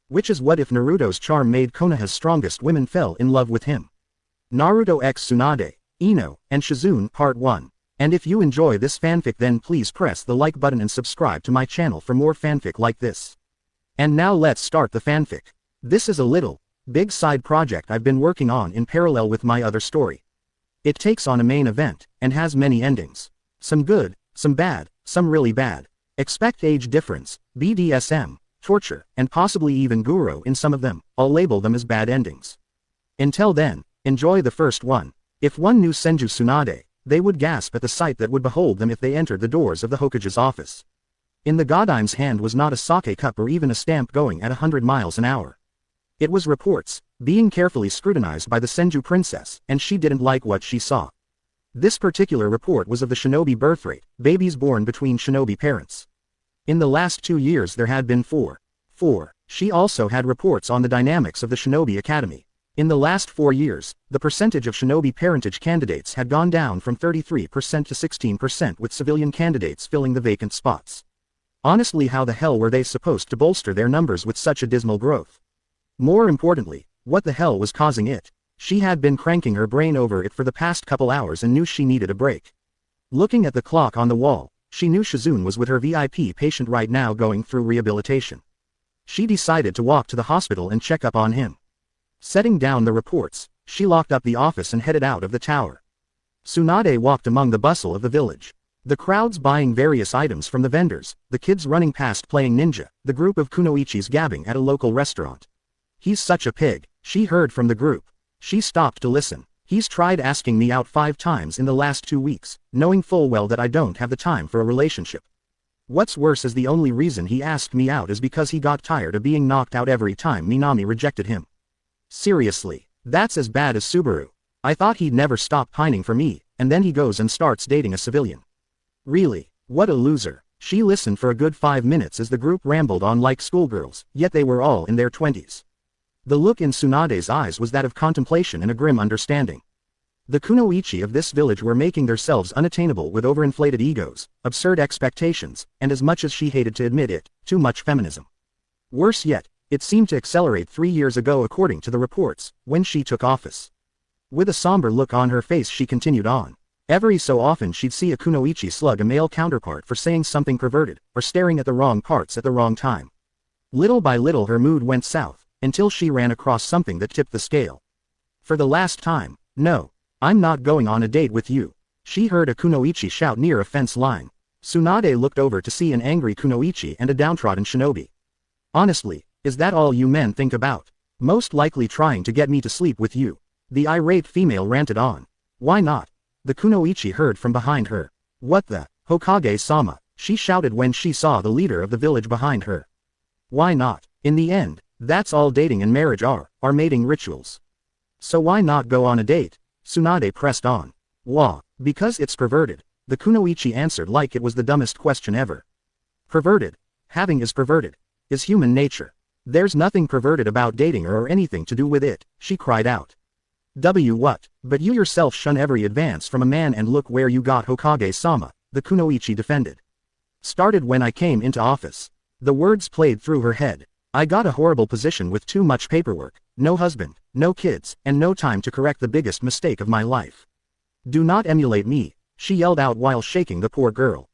Which is what if Naruto's charm made Konoha's strongest women fell in love with him. Naruto x Tsunade, Ino, and Shizune Part 1. And if you enjoy this fanfic then please press the like button and subscribe to my channel for more fanfic like this. And now let's start the fanfic. This is a little, big side project I've been working on in parallel with my other story. It takes on a main event, and has many endings. Some good, some bad, some really bad. Expect age difference, BDSM, torture, and possibly even Guru in some of them. I'll label them as bad endings. Until then, enjoy the first one. If one knew Senju Tsunade, they would gasp at the sight that would behold them if they entered the doors of the Hokage's office. In the Godime's hand was not a sake cup or even a stamp going at 100 miles an hour. It was reports, being carefully scrutinized by the Senju princess, and she didn't like what she saw. This particular report was of the shinobi birth rate, babies born between shinobi parents. In the last 2 years there had been 4. She also had reports on the dynamics of the shinobi academy. In the last 4 years, the percentage of shinobi parentage candidates had gone down from 33% to 16% with civilian candidates filling the vacant spots. Honestly, how the hell were they supposed to bolster their numbers with such a dismal growth? More importantly, what the hell was causing it? She had been cranking her brain over it for the past couple hours and knew she needed a break. Looking at the clock on the wall, she knew Shizune was with her VIP patient right now going through rehabilitation. She decided to walk to the hospital and check up on him. Setting down the reports, she locked up the office and headed out of the tower. Tsunade walked among the bustle of the village. The crowds buying various items from the vendors, the kids running past playing ninja, the group of kunoichis gabbing at a local restaurant. "He's such a pig," she heard from the group. She stopped to listen. "He's tried asking me out 5 times in the last 2 weeks, knowing full well that I don't have the time for a relationship. What's worse is the only reason he asked me out is because he got tired of being knocked out every time Minami rejected him. Seriously, that's as bad as Subaru. I thought he'd never stop pining for me, and then he goes and starts dating a civilian. Really, what a loser." She listened for a good 5 minutes as the group rambled on like schoolgirls, yet they were all in their 20s. The look in Tsunade's eyes was that of contemplation and a grim understanding. The kunoichi of this village were making themselves unattainable with overinflated egos, absurd expectations, and as much as she hated to admit it, too much feminism. Worse yet, it seemed to accelerate 3 years ago according to the reports, when she took office. With a somber look on her face she continued on. Every so often she'd see a kunoichi slug a male counterpart for saying something perverted, or staring at the wrong parts at the wrong time. Little by little her mood went south, until she ran across something that tipped the scale. "For the last time, no. I'm not going on a date with you," she heard a kunoichi shout near a fence line. Tsunade looked over to see an angry kunoichi and a downtrodden shinobi. "Honestly, is that all you men think about? Most likely trying to get me to sleep with you," the irate female ranted on. "Why not?" the kunoichi heard from behind her. "What the, Hokage-sama," she shouted when she saw the leader of the village behind her. "Why not? In the end, that's all dating and marriage are mating rituals. So why not go on a date?" Tsunade pressed on. "Wah, because it's perverted," the kunoichi answered like it was the dumbest question ever. "Perverted? Having is perverted. Is human nature. There's nothing perverted about dating or anything to do with it," she cried out. What? But you yourself shun every advance from a man and look where you got, Hokage-sama," the kunoichi defended. "Started when I came into office." The words played through her head. "I got a horrible position with too much paperwork, no husband, no kids, and no time to correct the biggest mistake of my life. Do not emulate me," she yelled out while shaking the poor girl.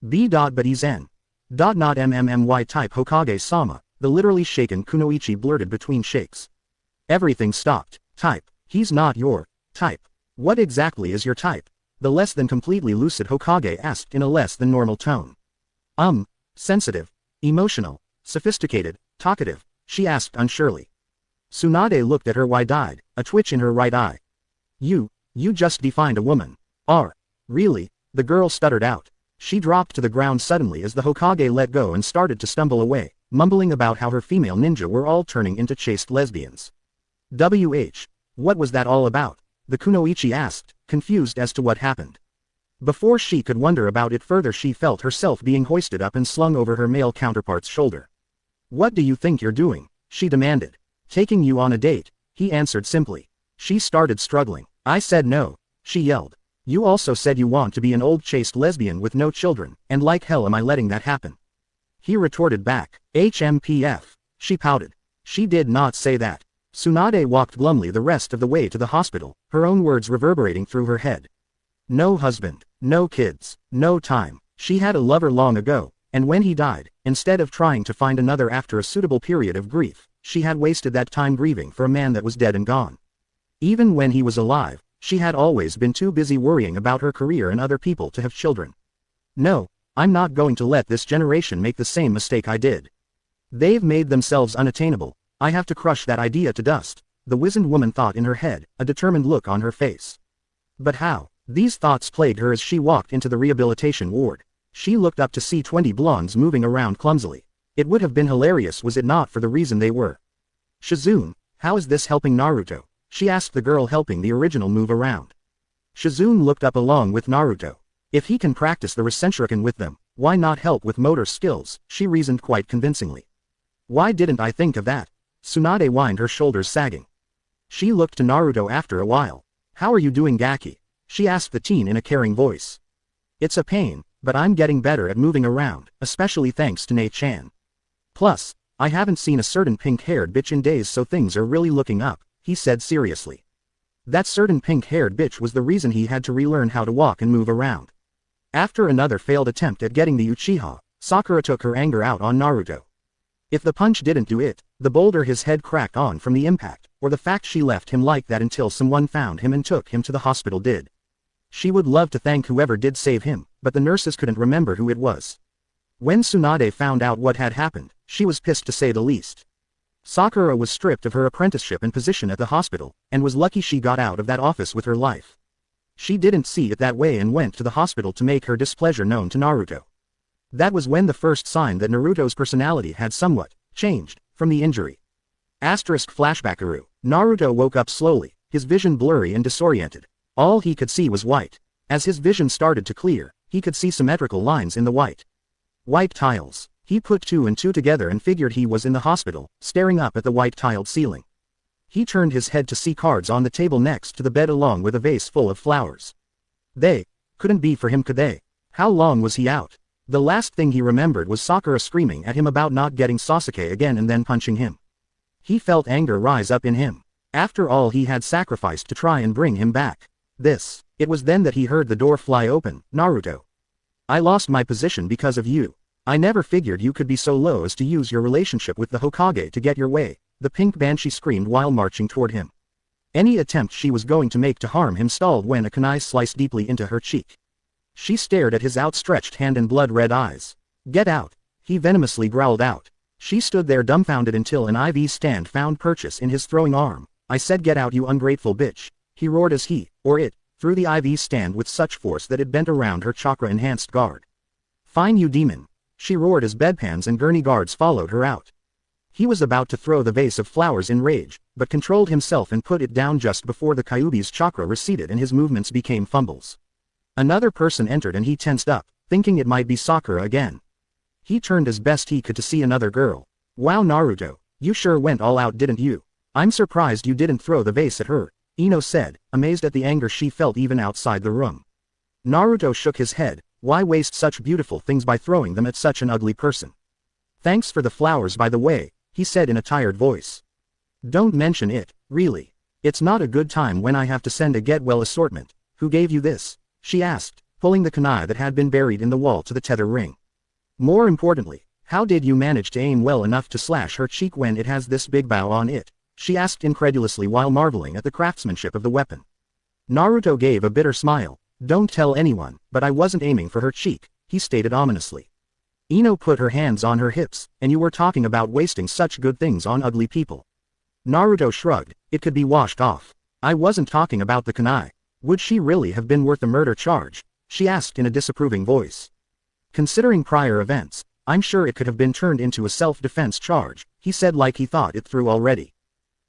But he's n. Not MMMY type, Hokage-sama," the literally shaken kunoichi blurted between shakes. "Everything stopped. Type. He's not your type. What exactly is your type?" the less than completely lucid Hokage asked in a less than normal tone. Sensitive, emotional, sophisticated, talkative," she asked unsurely. Tsunade looked at her wide-eyed, a twitch in her right eye. You just defined a woman." Really?" the girl stuttered out. She dropped to the ground suddenly as the Hokage let go and started to stumble away, mumbling about how her female ninja were all turning into chaste lesbians. What was that all about?" the kunoichi asked, confused as to what happened. Before she could wonder about it further she felt herself being hoisted up and slung over her male counterpart's shoulder. "What do you think you're doing?" she demanded. "Taking you on a date," he answered simply. She started struggling. "I said no," she yelled. "You also said you want to be an old chaste lesbian with no children, and like hell am I letting that happen?" He retorted back. "HMPF," she pouted. She did not say that. Tsunade walked glumly the rest of the way to the hospital, her own words reverberating through her head. No husband, no kids, no time. She had a lover long ago, and when he died, instead of trying to find another after a suitable period of grief, she had wasted that time grieving for a man that was dead and gone. Even when he was alive, she had always been too busy worrying about her career and other people to have children. No, I'm not going to let this generation make the same mistake I did. They've made themselves unattainable. I have to crush that idea to dust, the wizened woman thought in her head, a determined look on her face. But how? These thoughts plagued her as she walked into the rehabilitation ward. She looked up to see 20 blondes moving around clumsily. It would have been hilarious was it not for the reason they were. Shizune, how is this helping Naruto? She asked the girl helping the original move around. Shizune looked up along with Naruto. If he can practice the Rasenshuriken with them, why not help with motor skills, she reasoned quite convincingly. Why didn't I think of that? Tsunade whined, her shoulders sagging. She looked to Naruto after a while. How are you doing, Gaki? She asked the teen in a caring voice. It's a pain, but I'm getting better at moving around, especially thanks to Nei-chan. Plus, I haven't seen a certain pink-haired bitch in days, so things are really looking up, he said seriously. That certain pink-haired bitch was the reason he had to relearn how to walk and move around. After another failed attempt at getting the Uchiha, Sakura took her anger out on Naruto. If the punch didn't do it, the boulder his head cracked on from the impact, or the fact she left him like that until someone found him and took him to the hospital did. She would love to thank whoever did save him, but the nurses couldn't remember who it was. When Tsunade found out what had happened, she was pissed to say the least. Sakura was stripped of her apprenticeship and position at the hospital, and was lucky she got out of that office with her life. She didn't see it that way and went to the hospital to make her displeasure known to Naruto. That was when the first sign that Naruto's personality had somewhat changed from the injury. Flashbackaroo. Naruto woke up slowly, his vision blurry and disoriented. All he could see was white. As his vision started to clear, he could see symmetrical lines in the white tiles. He put 2 and 2 together and figured he was in the hospital, staring up at the white tiled ceiling. He turned his head to see cards on the table next to the bed along with a vase full of flowers. They couldn't be for him, could they? How long was he out? The last thing he remembered was Sakura screaming at him about not getting Sasuke again and then punching him. He felt anger rise up in him. After all he had sacrificed to try and bring him back. It was then that he heard the door fly open. Naruto. I lost my position because of you. I never figured you could be so low as to use your relationship with the Hokage to get your way, the pink banshee screamed while marching toward him. Any attempt she was going to make to harm him stalled when a kunai sliced deeply into her cheek. She stared at his outstretched hand and blood-red eyes. Get out, he venomously growled out. She stood there dumbfounded until an IV stand found purchase in his throwing arm. I said get out, you ungrateful bitch, he roared as he, or it, threw the IV stand with such force that it bent around her chakra-enhanced guard. Fine, you demon, she roared as bedpans and gurney guards followed her out. He was about to throw the vase of flowers in rage, but controlled himself and put it down just before the Kyuubi's chakra receded and his movements became fumbles. Another person entered and he tensed up, thinking it might be Sakura again. He turned as best he could to see another girl. Wow, Naruto, you sure went all out, didn't you? I'm surprised you didn't throw the vase at her, Ino said, amazed at the anger she felt even outside the room. Naruto shook his head. Why waste such beautiful things by throwing them at such an ugly person? Thanks for the flowers, by the way, he said in a tired voice. Don't mention it, really. It's not a good time when I have to send a get-well assortment. Who gave you this? She asked, pulling the kunai that had been buried in the wall to the tether ring. More importantly, how did you manage to aim well enough to slash her cheek when it has this big bow on it? She asked incredulously while marveling at the craftsmanship of the weapon. Naruto gave a bitter smile. Don't tell anyone, but I wasn't aiming for her cheek, he stated ominously. Ino put her hands on her hips, and you were talking about wasting such good things on ugly people. Naruto shrugged, it could be washed off. I wasn't talking about the kunai. Would she really have been worth the murder charge? She asked in a disapproving voice. Considering prior events, I'm sure it could have been turned into a self-defense charge, he said like he thought it through already.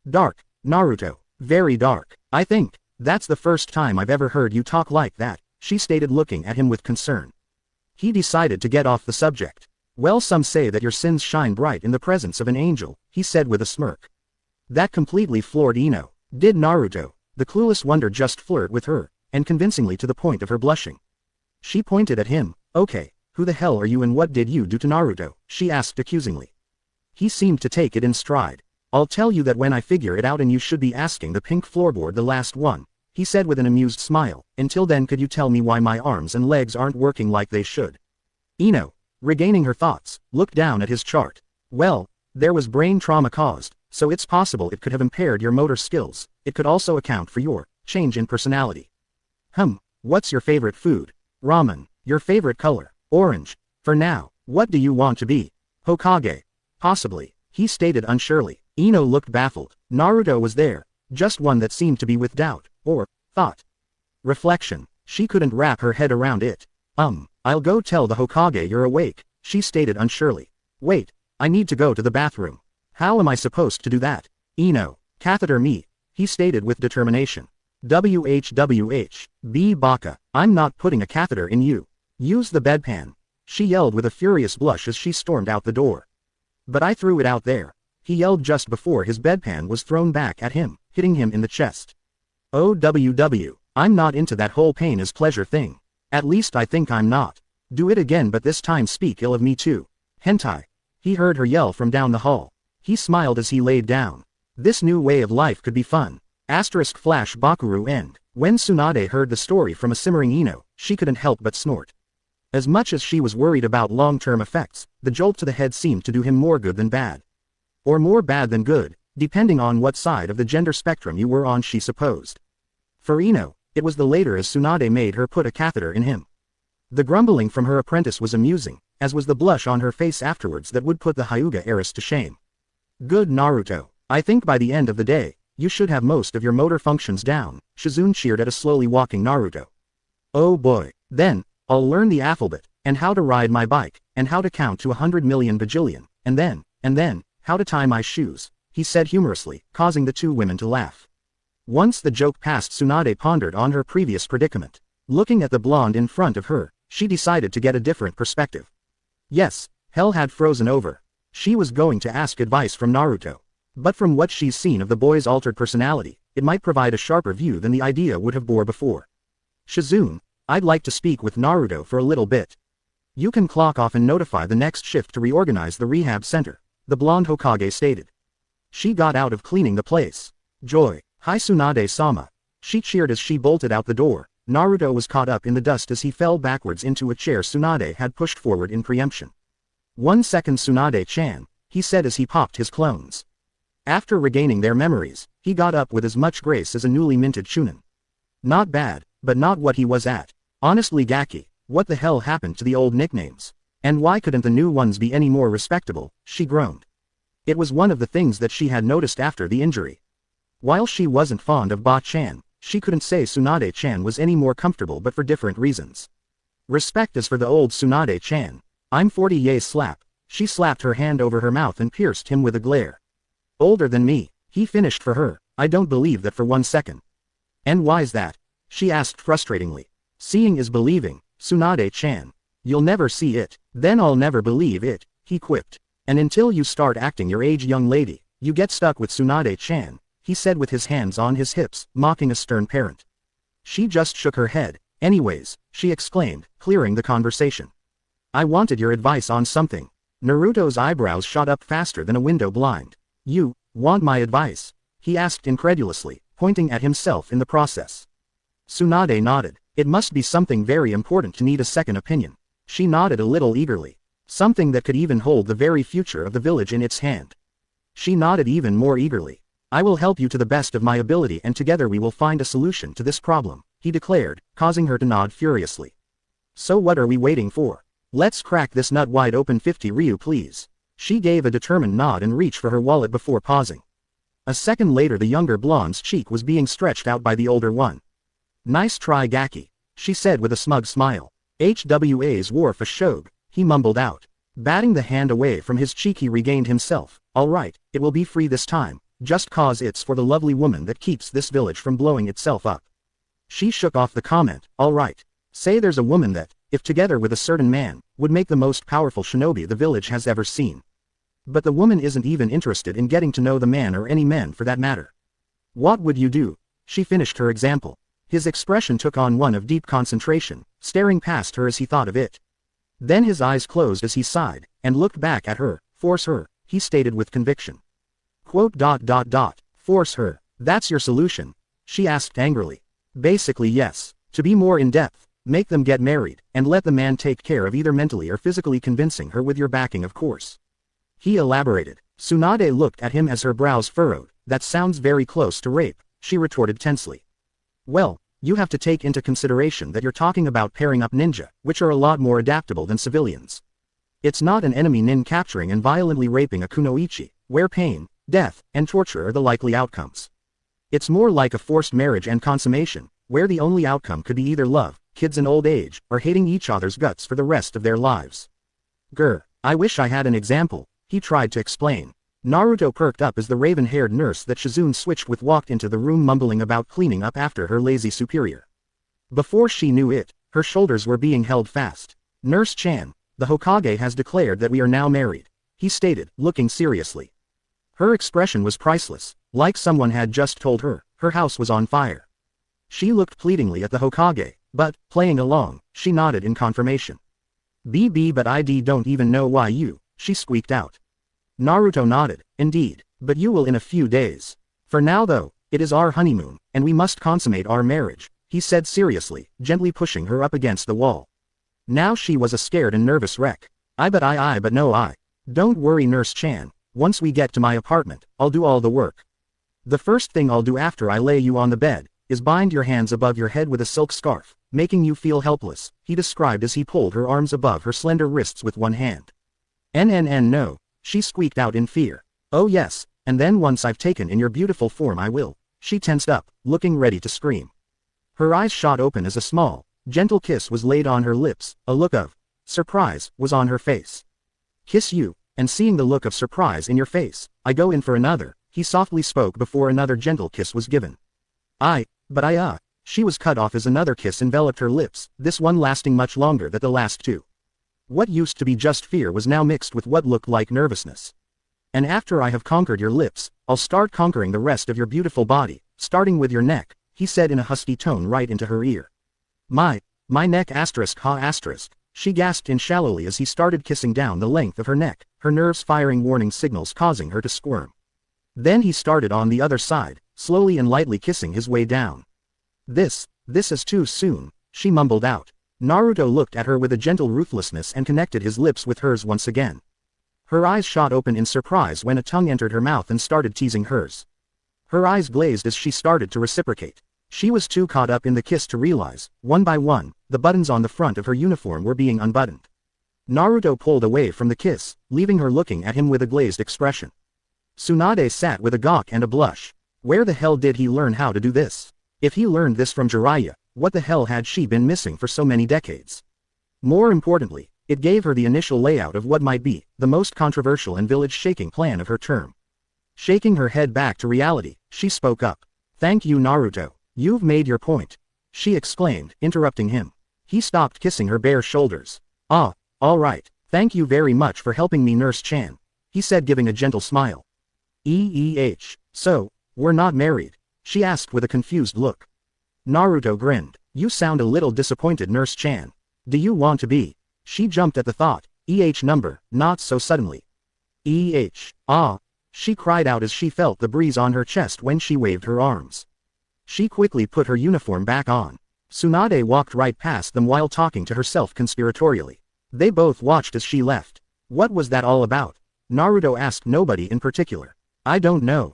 Dark, Naruto, very dark. I think, that's the first time I've ever heard you talk like that, she stated looking at him with concern. He decided to get off the subject. Well, some say that your sins shine bright in the presence of an angel, he said with a smirk. That completely floored Ino. Did Naruto, the clueless wonder, just flirt with her, and convincingly to the point of her blushing? She pointed at him. Okay, who the hell are you and what did you do to Naruto? She asked accusingly. He seemed to take it in stride. I'll tell you that when I figure it out, and you should be asking the pink floorboard the last one, he said with an amused smile. Until then, could you tell me why my arms and legs aren't working like they should? Ino, regaining her thoughts, looked down at his chart. Well, there was brain trauma caused, so it's possible it could have impaired your motor skills. It could also account for your change in personality. What's your favorite food? Ramen. Your favorite color? Orange. For now, what do you want to be? Hokage. Possibly, he stated unsurely. Ino looked baffled. Naruto was there, just one that seemed to be with doubt, or thought. Reflection. She couldn't wrap her head around it. I'll go tell the Hokage you're awake, she stated unsurely. Wait, I need to go to the bathroom. How am I supposed to do that? Ino. Catheter me, he stated with determination. B Baka, I'm not putting a catheter in you. Use the bedpan, she yelled with a furious blush as she stormed out the door. But I threw it out there, he yelled just before his bedpan was thrown back at him, hitting him in the chest. I'm not into that whole pain is pleasure thing. At least I think I'm not. Do it again, but this time speak ill of me too. Hentai. He heard her yell from down the hall. He smiled as he laid down. This new way of life could be fun. Flash Bakuru end. When Tsunade heard the story from a simmering Ino, she couldn't help but snort. As much as she was worried about long-term effects, the jolt to the head seemed to do him more good than bad. Or more bad than good, depending on what side of the gender spectrum you were on, she supposed. For Ino, it was the later, as Tsunade made her put a catheter in him. The grumbling from her apprentice was amusing, as was the blush on her face afterwards that would put the Hyuga heiress to shame. Good Naruto, I think by the end of the day, you should have most of your motor functions down, Shizune cheered at a slowly walking Naruto. Oh boy, then, I'll learn the alphabet, and how to ride my bike, and how to count to 100 million bajillion, and then, how to tie my shoes, he said humorously, causing the two women to laugh. Once the joke passed, Tsunade pondered on her previous predicament. Looking at the blonde in front of her, she decided to get a different perspective. Yes, hell had frozen over. She was going to ask advice from Naruto. But from what she's seen of the boy's altered personality, it might provide a sharper view than the idea would have bore before. Shizune, I'd like to speak with Naruto for a little bit. You can clock off and notify the next shift to reorganize the rehab center, the blonde Hokage stated. She got out of cleaning the place. Joy, hi Tsunade-sama. She cheered as she bolted out the door. Naruto was caught up in the dust as he fell backwards into a chair Tsunade had pushed forward in preemption. 1 second Tsunade-chan, he said as he popped his clones. After regaining their memories, he got up with as much grace as a newly minted chunin. Not bad, but not what he was at. Honestly Gaki, what the hell happened to the old nicknames? And why couldn't the new ones be any more respectable, she groaned. It was one of the things that she had noticed after the injury. While she wasn't fond of Ba-chan, she couldn't say Tsunade-chan was any more comfortable, but for different reasons. Respect as for the old Tsunade-chan. I'm 40 yay slap. She slapped her hand over her mouth and pierced him with a glare. Older than me, he finished for her. I don't believe that for 1 second. And why's that? She asked frustratingly. Seeing is believing, Tsunade-chan. You'll never see it, then I'll never believe it, he quipped. And until you start acting your age, young lady, you get stuck with Tsunade-chan, he said with his hands on his hips, mocking a stern parent. She just shook her head. Anyways, she exclaimed, clearing the conversation. I wanted your advice on something. Naruto's eyebrows shot up faster than a window blind. You want my advice? He asked incredulously, pointing at himself in the process. Tsunade nodded. It must be something very important to need a second opinion. She nodded a little eagerly. Something that could even hold the very future of the village in its hand. She nodded even more eagerly. I will help you to the best of my ability, and together we will find a solution to this problem, he declared, causing her to nod furiously. So what are we waiting for? Let's crack this nut wide open. 50 Ryu please. She gave a determined nod and reached for her wallet before pausing. A second later the younger blonde's cheek was being stretched out by the older one. Nice try Gaki, she said with a smug smile. HWA's war for Shogue, he mumbled out. Batting the hand away from his cheek he regained himself. Alright, it will be free this time, just cause it's for the lovely woman that keeps this village from blowing itself up. She shook off the comment. Alright. Say there's a woman that, if together with a certain man, would make the most powerful shinobi the village has ever seen. But the woman isn't even interested in getting to know the man, or any men for that matter. What would you do? She finished her example. His expression took on one of deep concentration, staring past her as he thought of it. Then his eyes closed as he sighed, and looked back at her. Force her, he stated with conviction. Quote dot dot dot. Force her. That's your solution? She asked angrily. Basically yes. To be more in-depth, make them get married, and let the man take care of either mentally or physically convincing her with your backing of course. He elaborated. Tsunade looked at him as her brows furrowed. That sounds very close to rape, she retorted tensely. Well, you have to take into consideration that you're talking about pairing up ninja, which are a lot more adaptable than civilians. It's not an enemy nin capturing and violently raping a kunoichi, where pain, death, and torture are the likely outcomes. It's more like a forced marriage and consummation, where the only outcome could be either love, kids in old age, or hating each other's guts for the rest of their lives. Grr, I wish I had an example, he tried to explain. Naruto perked up as the raven-haired nurse that Shizune switched with walked into the room mumbling about cleaning up after her lazy superior. Before she knew it, her shoulders were being held fast. Nurse Chan, the Hokage has declared that we are now married, he stated, looking seriously. Her expression was priceless, like someone had just told her, her house was on fire. She looked pleadingly at the Hokage, but, playing along, she nodded in confirmation. BB but I don't even know why you, she squeaked out. Naruto nodded, indeed, but you will in a few days. For now though, it is our honeymoon, and we must consummate our marriage, he said seriously, gently pushing her up against the wall. Now she was a scared and nervous wreck. I but no I. Don't worry Nurse Chan, once we get to my apartment, I'll do all the work. The first thing I'll do after I lay you on the bed, is bind your hands above your head with a silk scarf, making you feel helpless, he described as he pulled her arms above her slender wrists with one hand. No, she squeaked out in fear. Oh yes, and then once I've taken in your beautiful form I will. She tensed up, looking ready to scream. Her eyes shot open as a small, gentle kiss was laid on her lips, a look of surprise was on her face. Kiss you, and seeing the look of surprise in your face, I go in for another, he softly spoke before another gentle kiss was given. She was cut off as another kiss enveloped her lips, this one lasting much longer than the last two. What used to be just fear was now mixed with what looked like nervousness. And after I have conquered your lips, I'll start conquering the rest of your beautiful body, starting with your neck, he said in a husky tone right into her ear. My neck ***, she gasped in shallowly as he started kissing down the length of her neck, her nerves firing warning signals causing her to squirm. Then he started on the other side, slowly and lightly kissing his way down. This is too soon, she mumbled out. Naruto looked at her with a gentle ruthlessness and connected his lips with hers once again. Her eyes shot open in surprise when a tongue entered her mouth and started teasing hers. Her eyes glazed as she started to reciprocate. She was too caught up in the kiss to realize, one by one, the buttons on the front of her uniform were being unbuttoned. Naruto pulled away from the kiss, leaving her looking at him with a glazed expression. Tsunade sat with a gawk and a blush. Where the hell did he learn how to do this? If he learned this from Jiraiya, what the hell had she been missing for so many decades? More importantly, it gave her the initial layout of what might be the most controversial and village-shaking plan of her term. Shaking her head back to reality, she spoke up. Thank you Naruto, you've made your point, she exclaimed, interrupting him. He stopped kissing her bare shoulders. All right, thank you very much for helping me Nurse Chan, he said giving a gentle smile. So, we're not married? She asked with a confused look. Naruto grinned. You sound a little disappointed Nurse Chan. Do you want to be? She jumped at the thought. Number, not so suddenly. She cried out as she felt the breeze on her chest when she waved her arms. She quickly put her uniform back on. Tsunade walked right past them while talking to herself conspiratorially. They both watched as she left. What was that all about? Naruto asked nobody in particular. I don't know.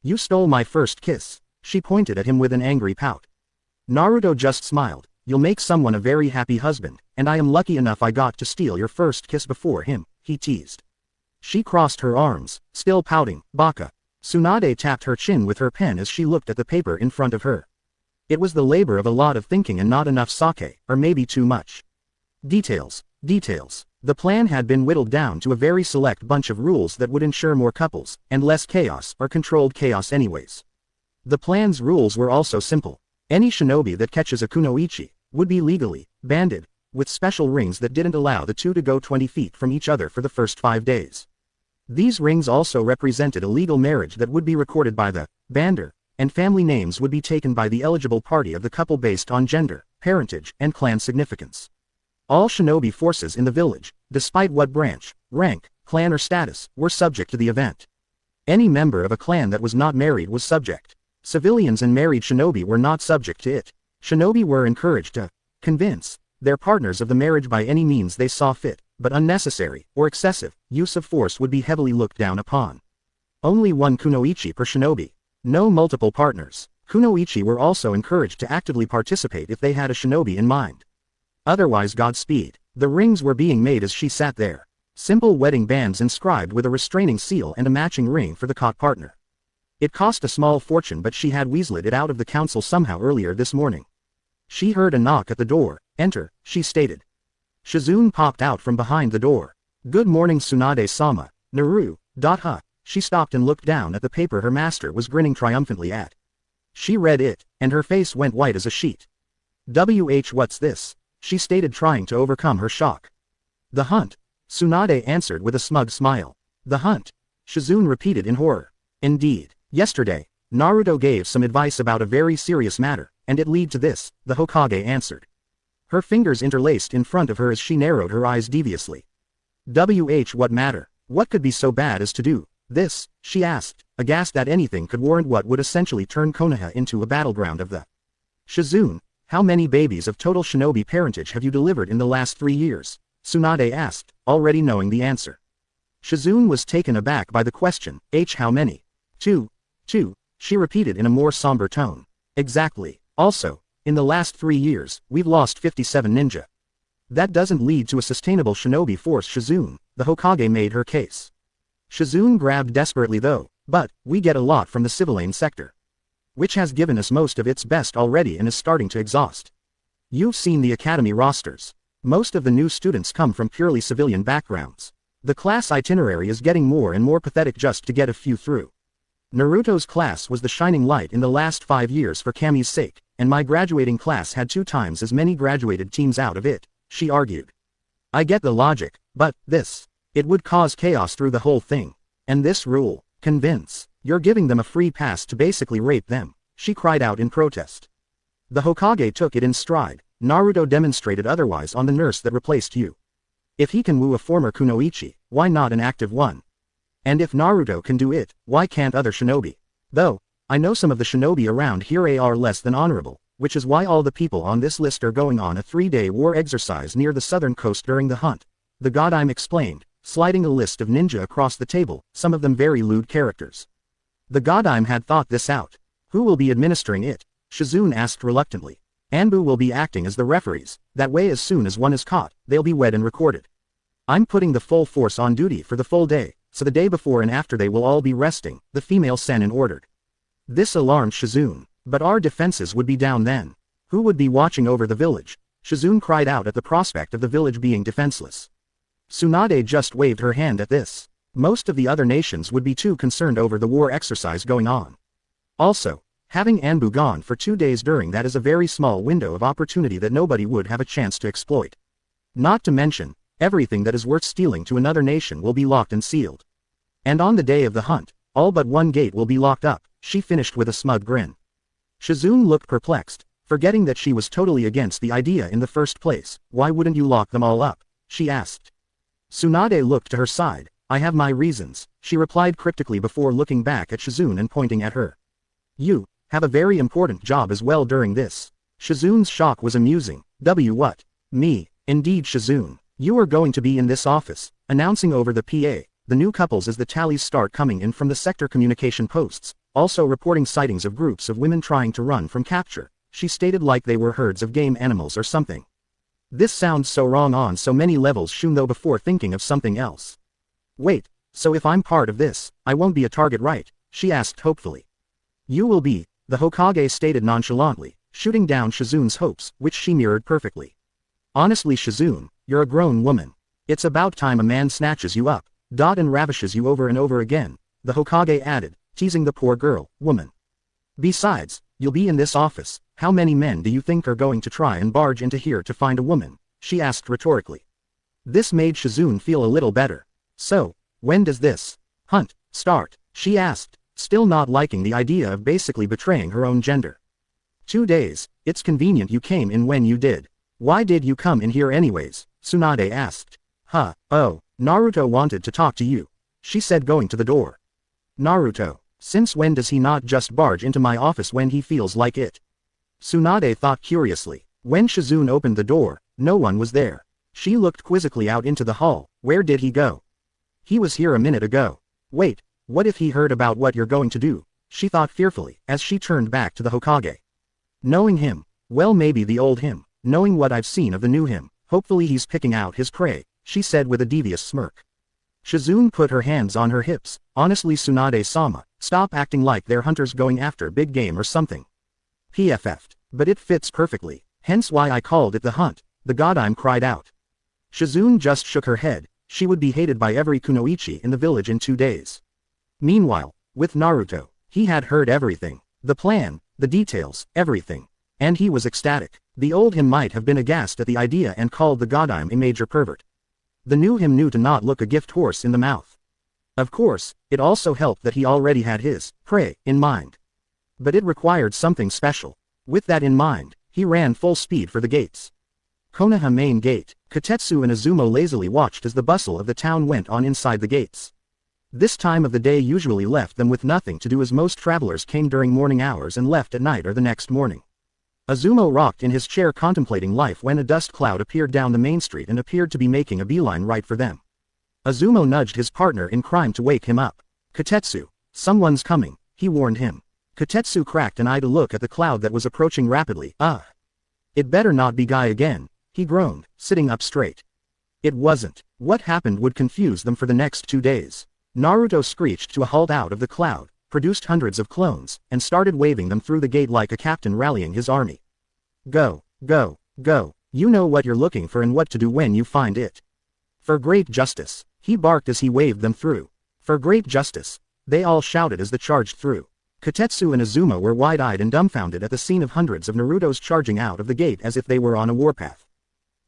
You stole my first kiss. She pointed at him with an angry pout. Naruto just smiled. You'll make someone a very happy husband, and I am lucky enough I got to steal your first kiss before him, he teased. She crossed her arms, still pouting. Baka. Tsunade tapped her chin with her pen as she looked at the paper in front of her. It was the labor of a lot of thinking and not enough sake, or maybe too much. Details. The plan had been whittled down to a very select bunch of rules that would ensure more couples, and less chaos, or controlled chaos anyways. The plan's rules were also simple. Any shinobi that catches a kunoichi would be legally banded, with special rings that didn't allow the two to go 20 feet from each other for the first 5 days. These rings also represented a legal marriage that would be recorded by the bander, and family names would be taken by the eligible party of the couple based on gender, parentage, and clan significance. All shinobi forces in the village, despite what branch, rank, clan or status, were subject to the event. Any member of a clan that was not married was subject. Civilians and married shinobi were not subject to it. Shinobi were encouraged to convince their partners of the marriage by any means they saw fit, but unnecessary, or excessive, use of force would be heavily looked down upon. Only one kunoichi per shinobi. No multiple partners. Kunoichi were also encouraged to actively participate if they had a shinobi in mind. Otherwise Godspeed. The rings were being made as she sat there. Simple wedding bands inscribed with a restraining seal and a matching ring for the caught partner. It cost a small fortune, but she had weaseled it out of the council somehow earlier this morning. She heard a knock at the door. Enter, she stated. Shizune popped out from behind the door. Good morning Tsunade-sama. Naru. She stopped and looked down at the paper her master was grinning triumphantly at. She read it, and her face went white as a sheet. What's this? She stated, trying to overcome her shock. The hunt. Tsunade answered with a smug smile. The hunt. Shizune repeated in horror. Indeed. Yesterday, Naruto gave some advice about a very serious matter, and it led to this, the Hokage answered. Her fingers interlaced in front of her as she narrowed her eyes deviously. What matter? What could be so bad as to do this? She asked, aghast that anything could warrant what would essentially turn Konoha into a battleground of the Shizune. How many babies of total shinobi parentage have you delivered in the last 3 years? Tsunade asked, already knowing the answer. Shizune was taken aback by the question. How many? 2. She repeated in a more somber tone. Exactly. Also, in the last 3 years, we've lost 57 ninja. That doesn't lead to a sustainable shinobi force. Shizune, the Hokage, made her case. Shizune grabbed desperately though, but we get a lot from the civilian sector, which has given us most of its best already and is starting to exhaust. You've seen the academy rosters. Most of the new students come from purely civilian backgrounds. The class itinerary is getting more and more pathetic just to get a few through. Naruto's class was the shining light in the last 5 years for Kami's sake, and my graduating class had 2 times as many graduated teams out of it, she argued. I get the logic, but this. It would cause chaos through the whole thing. And this rule, convince, you're giving them a free pass to basically rape them, she cried out in protest. The Hokage took it in stride. Naruto demonstrated otherwise on the nurse that replaced you. If he can woo a former kunoichi, why not an active one? And if Naruto can do it, why can't other shinobi? Though, I know some of the shinobi around here are less than honorable, which is why all the people on this list are going on a 3-day war exercise near the southern coast during the hunt. The Godime explained, sliding a list of ninja across the table, some of them very lewd characters. The Godime had thought this out. Who will be administering it? Shizune asked reluctantly. Anbu will be acting as the referees, that way as soon as one is caught, they'll be wed and recorded. I'm putting the full force on duty for the full day, so the day before and after they will all be resting, the female Sennin ordered. This alarmed Shizune. But our defenses would be down then. Who would be watching over the village? Shizune cried out at the prospect of the village being defenseless. Tsunade just waved her hand at this. Most of the other nations would be too concerned over the war exercise going on. Also, having Anbu gone for 2 days during that is a very small window of opportunity that nobody would have a chance to exploit. Not to mention, everything that is worth stealing to another nation will be locked and sealed. And on the day of the hunt, all but one gate will be locked up, she finished with a smug grin. Shizune looked perplexed, forgetting that she was totally against the idea in the first place. Why wouldn't you lock them all up? She asked. Tsunade looked to her side. I have my reasons, she replied cryptically before looking back at Shizune and pointing at her. You have a very important job as well during this. Shizune's shock was amusing. What? Me? Indeed Shizune. You are going to be in this office, announcing over the PA, the new couples as the tallies start coming in from the sector communication posts, also reporting sightings of groups of women trying to run from capture, she stated like they were herds of game animals or something. This sounds so wrong on so many levels though before thinking of something else. Wait, so if I'm part of this, I won't be a target right? She asked hopefully. You will be, the Hokage stated nonchalantly, shooting down Shizune's hopes, which she mirrored perfectly. Honestly Shizune, you're a grown woman. It's about time a man snatches you up, and ravishes you over and over again, the Hokage added, teasing the poor girl, woman. Besides, you'll be in this office, how many men do you think are going to try and barge into here to find a woman? She asked rhetorically. This made Shizune feel a little better. So, when does this hunt start? She asked, still not liking the idea of basically betraying her own gender. 2 days, it's convenient you came in when you did. Why did you come in here anyways? Tsunade asked. Oh, Naruto wanted to talk to you, she said going to the door. Naruto, since when does he not just barge into my office when he feels like it? Tsunade thought curiously. When Shizune opened the door, no one was there. She looked quizzically out into the hall. Where did he go? He was here a minute ago. Wait, what if he heard about what you're going to do? She thought fearfully, as she turned back to the Hokage. Knowing him, well, maybe the old him, knowing what I've seen of the new him, hopefully he's picking out his prey, she said with a devious smirk. Shizune put her hands on her hips. Honestly, Tsunade-sama, stop acting like they're hunters going after big game or something. PFF'd, but it fits perfectly, hence why I called it the hunt, the Godime cried out. Shizune just shook her head. She would be hated by every kunoichi in the village in 2 days. Meanwhile, with Naruto, he had heard everything. The plan, the details, everything. And he was ecstatic. The old him might have been aghast at the idea and called the Godime a major pervert. The new him knew to not look a gift horse in the mouth. Of course, it also helped that he already had his prey in mind. But it required something special. With that in mind, he ran full speed for the gates. Konoha main gate. Kotetsu and Izumo lazily watched as the bustle of the town went on inside the gates. This time of the day usually left them with nothing to do, as most travelers came during morning hours and left at night or the next morning. Izumo rocked in his chair contemplating life when a dust cloud appeared down the main street and appeared to be making a beeline right for them. Izumo nudged his partner in crime to wake him up. Kotetsu, someone's coming, he warned him. Kotetsu cracked an eye to look at the cloud that was approaching rapidly. It better not be Guy again, he groaned, sitting up straight. It wasn't. What happened would confuse them for the next 2 days. Naruto screeched to a halt out of the cloud, produced hundreds of clones, and started waving them through the gate like a captain rallying his army. Go, go, go, you know what you're looking for and what to do when you find it. For great justice, he barked as he waved them through. For great justice, they all shouted as they charged through. Kotetsu and Izumo were wide-eyed and dumbfounded at the scene of hundreds of Narutos charging out of the gate as if they were on a warpath.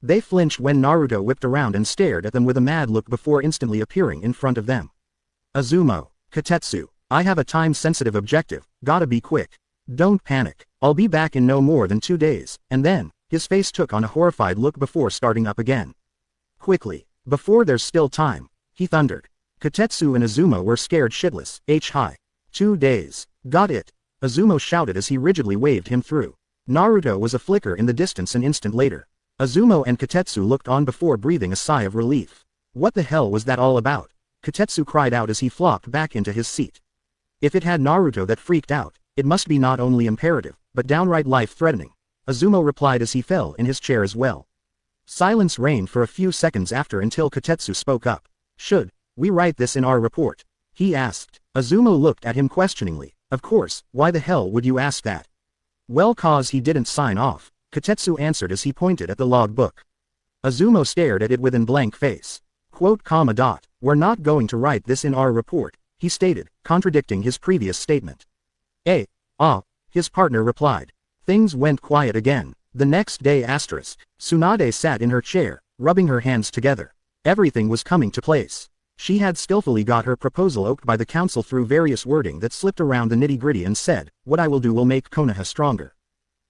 They flinched when Naruto whipped around and stared at them with a mad look before instantly appearing in front of them. Izumo, Kotetsu, I have a time-sensitive objective, gotta be quick. Don't panic, I'll be back in no more than 2 days, and then, his face took on a horrified look before starting up again. Quickly, before there's still time, he thundered. Kotetsu and Izumo were scared shitless. Hi. 2 days, got it, Izumo shouted as he rigidly waved him through. Naruto was a flicker in the distance an instant later. Izumo and Kotetsu looked on before breathing a sigh of relief. What the hell was that all about? Kotetsu cried out as he flopped back into his seat. If it had Naruto that freaked out, it must be not only imperative, but downright life-threatening. Izumo replied as he fell in his chair as well. Silence reigned for a few seconds after until Kotetsu spoke up. Should we write this in our report? He asked. Izumo looked at him questioningly. Of course, why the hell would you ask that? Well, cause he didn't sign off, Kotetsu answered as he pointed at the log book. Izumo stared at it with a blank face. We're not going to write this in our report, he stated, contradicting his previous statement. His partner replied. Things went quiet again. The next day Tsunade sat in her chair, rubbing her hands together. Everything was coming to place. She had skillfully got her proposal okayed by the council through various wording that slipped around the nitty-gritty and said, what I will do will make Konoha stronger.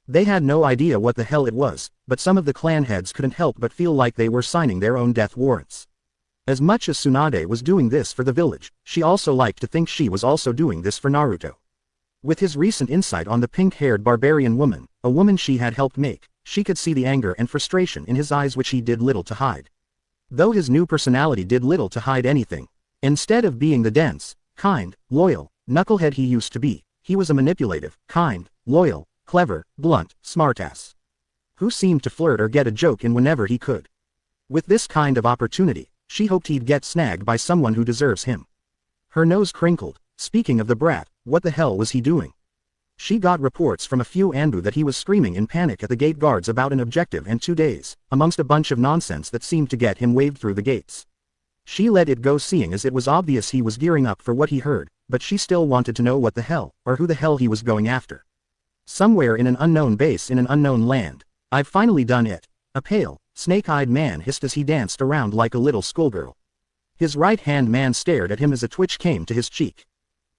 They had no idea what the hell it was, but some of the clan heads couldn't help but feel like they were signing their own death warrants. As much as Tsunade was doing this for the village, she also liked to think she was also doing this for Naruto. With his recent insight on the pink-haired barbarian woman, a woman she had helped make, she could see the anger and frustration in his eyes which he did little to hide. Though his new personality did little to hide anything. Instead of being the dense, kind, loyal, knucklehead he used to be, he was a manipulative, kind, loyal, clever, blunt, smartass. Who seemed to flirt or get a joke in whenever he could. With this kind of opportunity, she hoped he'd get snagged by someone who deserves him. Her nose crinkled. Speaking of the brat, what the hell was he doing? She got reports from a few Anbu that he was screaming in panic at the gate guards about an objective and 2 days, amongst a bunch of nonsense that seemed to get him waved through the gates. She let it go seeing as it was obvious he was gearing up for what he heard, but she still wanted to know what the hell, or who the hell he was going after. Somewhere in an unknown base in an unknown land. I've finally done it. A pale, snake-eyed man hissed as he danced around like a little schoolgirl. His right-hand man stared at him as a twitch came to his cheek.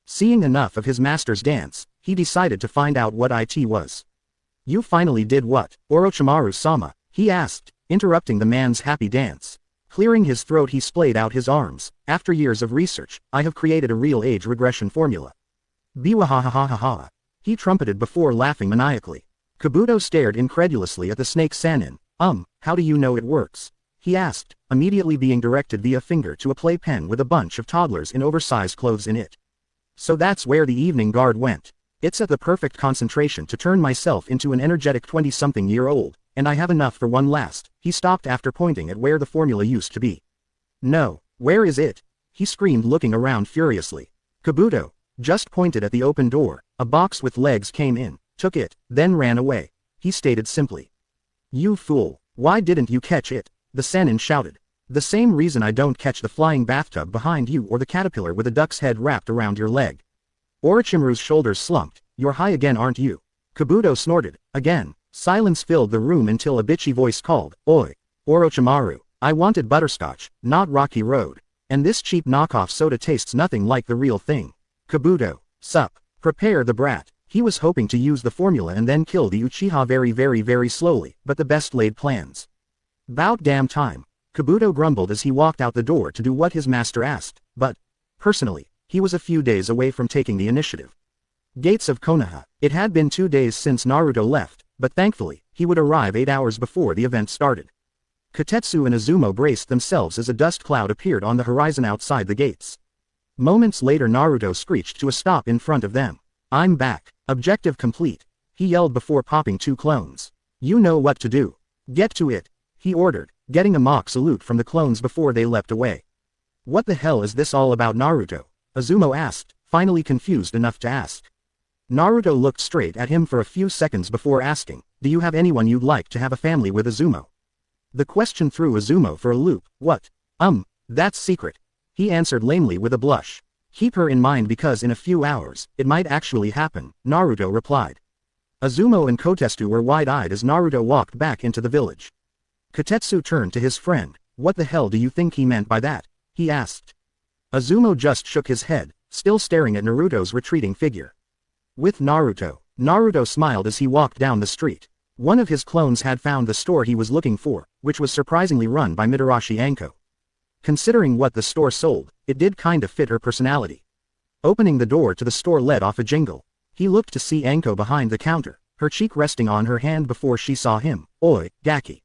Seeing enough of his master's dance, he decided to find out what it was. You finally did what, Orochimaru-sama? He asked, interrupting the man's happy dance. Clearing his throat he splayed out his arms. After years of research, I have created a real age regression formula. Biwahahahaha. He trumpeted before laughing maniacally. Kabuto stared incredulously at the snake Sannin. How do you know it works? He asked, immediately being directed via finger to a playpen with a bunch of toddlers in oversized clothes in it. So that's where the evening guard went. It's at the perfect concentration to turn myself into an energetic 20-something-year-old, and I have enough for one last. He stopped after pointing at where the formula used to be. No, where is it? He screamed looking around furiously. Kabuto just pointed at the open door. A box with legs came in, took it, then ran away. He stated simply. You fool, why didn't you catch it? The Sannin shouted. The same reason I don't catch the flying bathtub behind you or the caterpillar with a duck's head wrapped around your leg. Orochimaru's shoulders slumped. You're high again, aren't you? Kabuto snorted. Again. Silence filled the room until a bitchy voice called, Oi, Orochimaru, I wanted butterscotch, not Rocky Road. And this cheap knockoff soda tastes nothing like the real thing. Kabuto, sup. Prepare the brat. He was hoping to use the formula and then kill the Uchiha very slowly, but the best laid plans. About damn time. Kabuto grumbled as he walked out the door to do what his master asked, but, personally, he was a few days away from taking the initiative. Gates of Konoha. It had been 2 days since Naruto left, but thankfully, he would arrive 8 hours before the event started. Kotetsu and Izumo braced themselves as a dust cloud appeared on the horizon outside the gates. Moments later Naruto screeched to a stop in front of them. I'm back. Objective complete. He yelled before popping 2 clones. You know what to do. Get to it. He ordered, getting a mock salute from the clones before they leapt away. What the hell is this all about, Naruto? Izumo asked, finally confused enough to ask. Naruto looked straight at him for a few seconds before asking, do you have anyone you'd like to have a family with, Izumo? The question threw Izumo for a loop. What? That's secret. He answered lamely with a blush. Keep her in mind because in a few hours, it might actually happen, Naruto replied. Izumo and Kotetsu were wide-eyed as Naruto walked back into the village. Kotetsu turned to his friend. What the hell do you think he meant by that? He asked. Izumo just shook his head, still staring at Naruto's retreating figure. With Naruto. Naruto smiled as he walked down the street. One of his clones had found the store he was looking for, which was surprisingly run by Mitarashi Anko. Considering what the store sold, it did kinda fit her personality. Opening the door to the store let off a jingle. He looked to see Anko behind the counter, her cheek resting on her hand before she saw him. Oi, Gaki.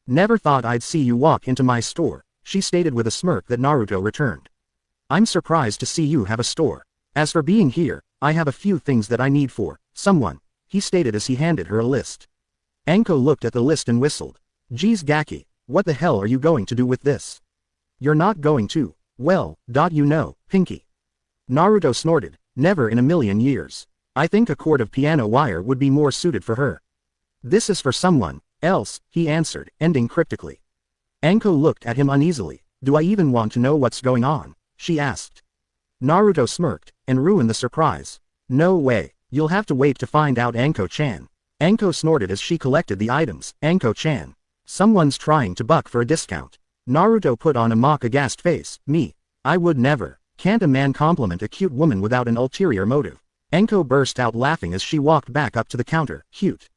Never thought I'd see you walk into my store, she stated with a smirk that Naruto returned. I'm surprised to see you have a store. As for being here, I have a few things that I need for someone, he stated as he handed her a list. Anko looked at the list and whistled. Geez Gaki, what the hell are you going to do with this? You're not going to, well, you know, Pinky. Naruto snorted, never in a million years. I think a cord of piano wire would be more suited for her. This is for someone else, he answered, ending cryptically. Anko looked at him uneasily. Do I even want to know what's going on? She asked. Naruto smirked, and ruined the surprise. No way, you'll have to wait to find out, Anko-chan. Anko snorted as she collected the items. Anko-chan. Someone's trying to buck for a discount. Naruto put on a mock aghast face. Me. I would never. Can't a man compliment a cute woman without an ulterior motive? Anko burst out laughing as she walked back up to the counter. Cute.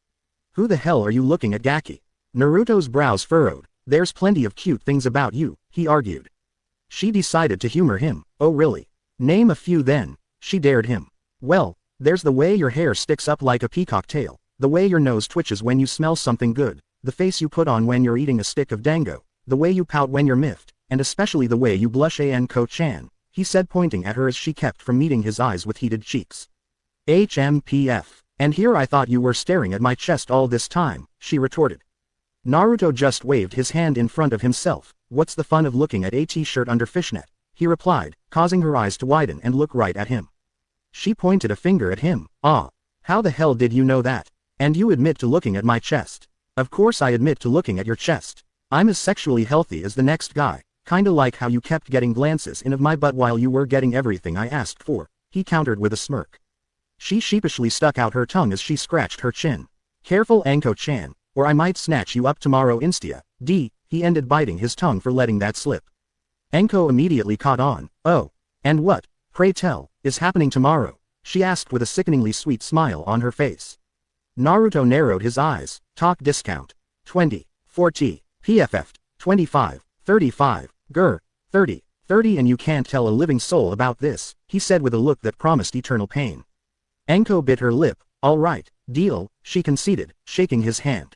Who the hell are you looking at, Gaki? Naruto's brows furrowed. There's plenty of cute things about you, he argued. She decided to humor him. Oh really? Name a few then, she dared him. Well, there's the way your hair sticks up like a peacock tail, the way your nose twitches when you smell something good, the face you put on when you're eating a stick of dango, the way you pout when you're miffed, and especially the way you blush, Anko-chan, he said pointing at her as she kept from meeting his eyes with heated cheeks. HMPF. And here I thought you were staring at my chest all this time, she retorted. Naruto just waved his hand in front of himself. What's the fun of looking at a t-shirt under fishnet? He replied, causing her eyes to widen and look right at him. She pointed a finger at him. Ah. How the hell did you know that? And you admit to looking at my chest? Of course I admit to looking at your chest. I'm as sexually healthy as the next guy, kinda like how you kept getting glances in of my butt while you were getting everything I asked for, he countered with a smirk. She sheepishly stuck out her tongue as she scratched her chin. Careful, Anko-chan, or I might snatch you up tomorrow insta. He ended biting his tongue for letting that slip. Anko immediately caught on. Oh. And what, pray tell, is happening tomorrow? She asked with a sickeningly sweet smile on her face. Naruto narrowed his eyes. Talk discount. 20, 40, PFF, 25, 35. Grr. 30. 30 and you can't tell a living soul about this, he said with a look that promised eternal pain. Enko bit her lip. All right, deal, she conceded, shaking his hand.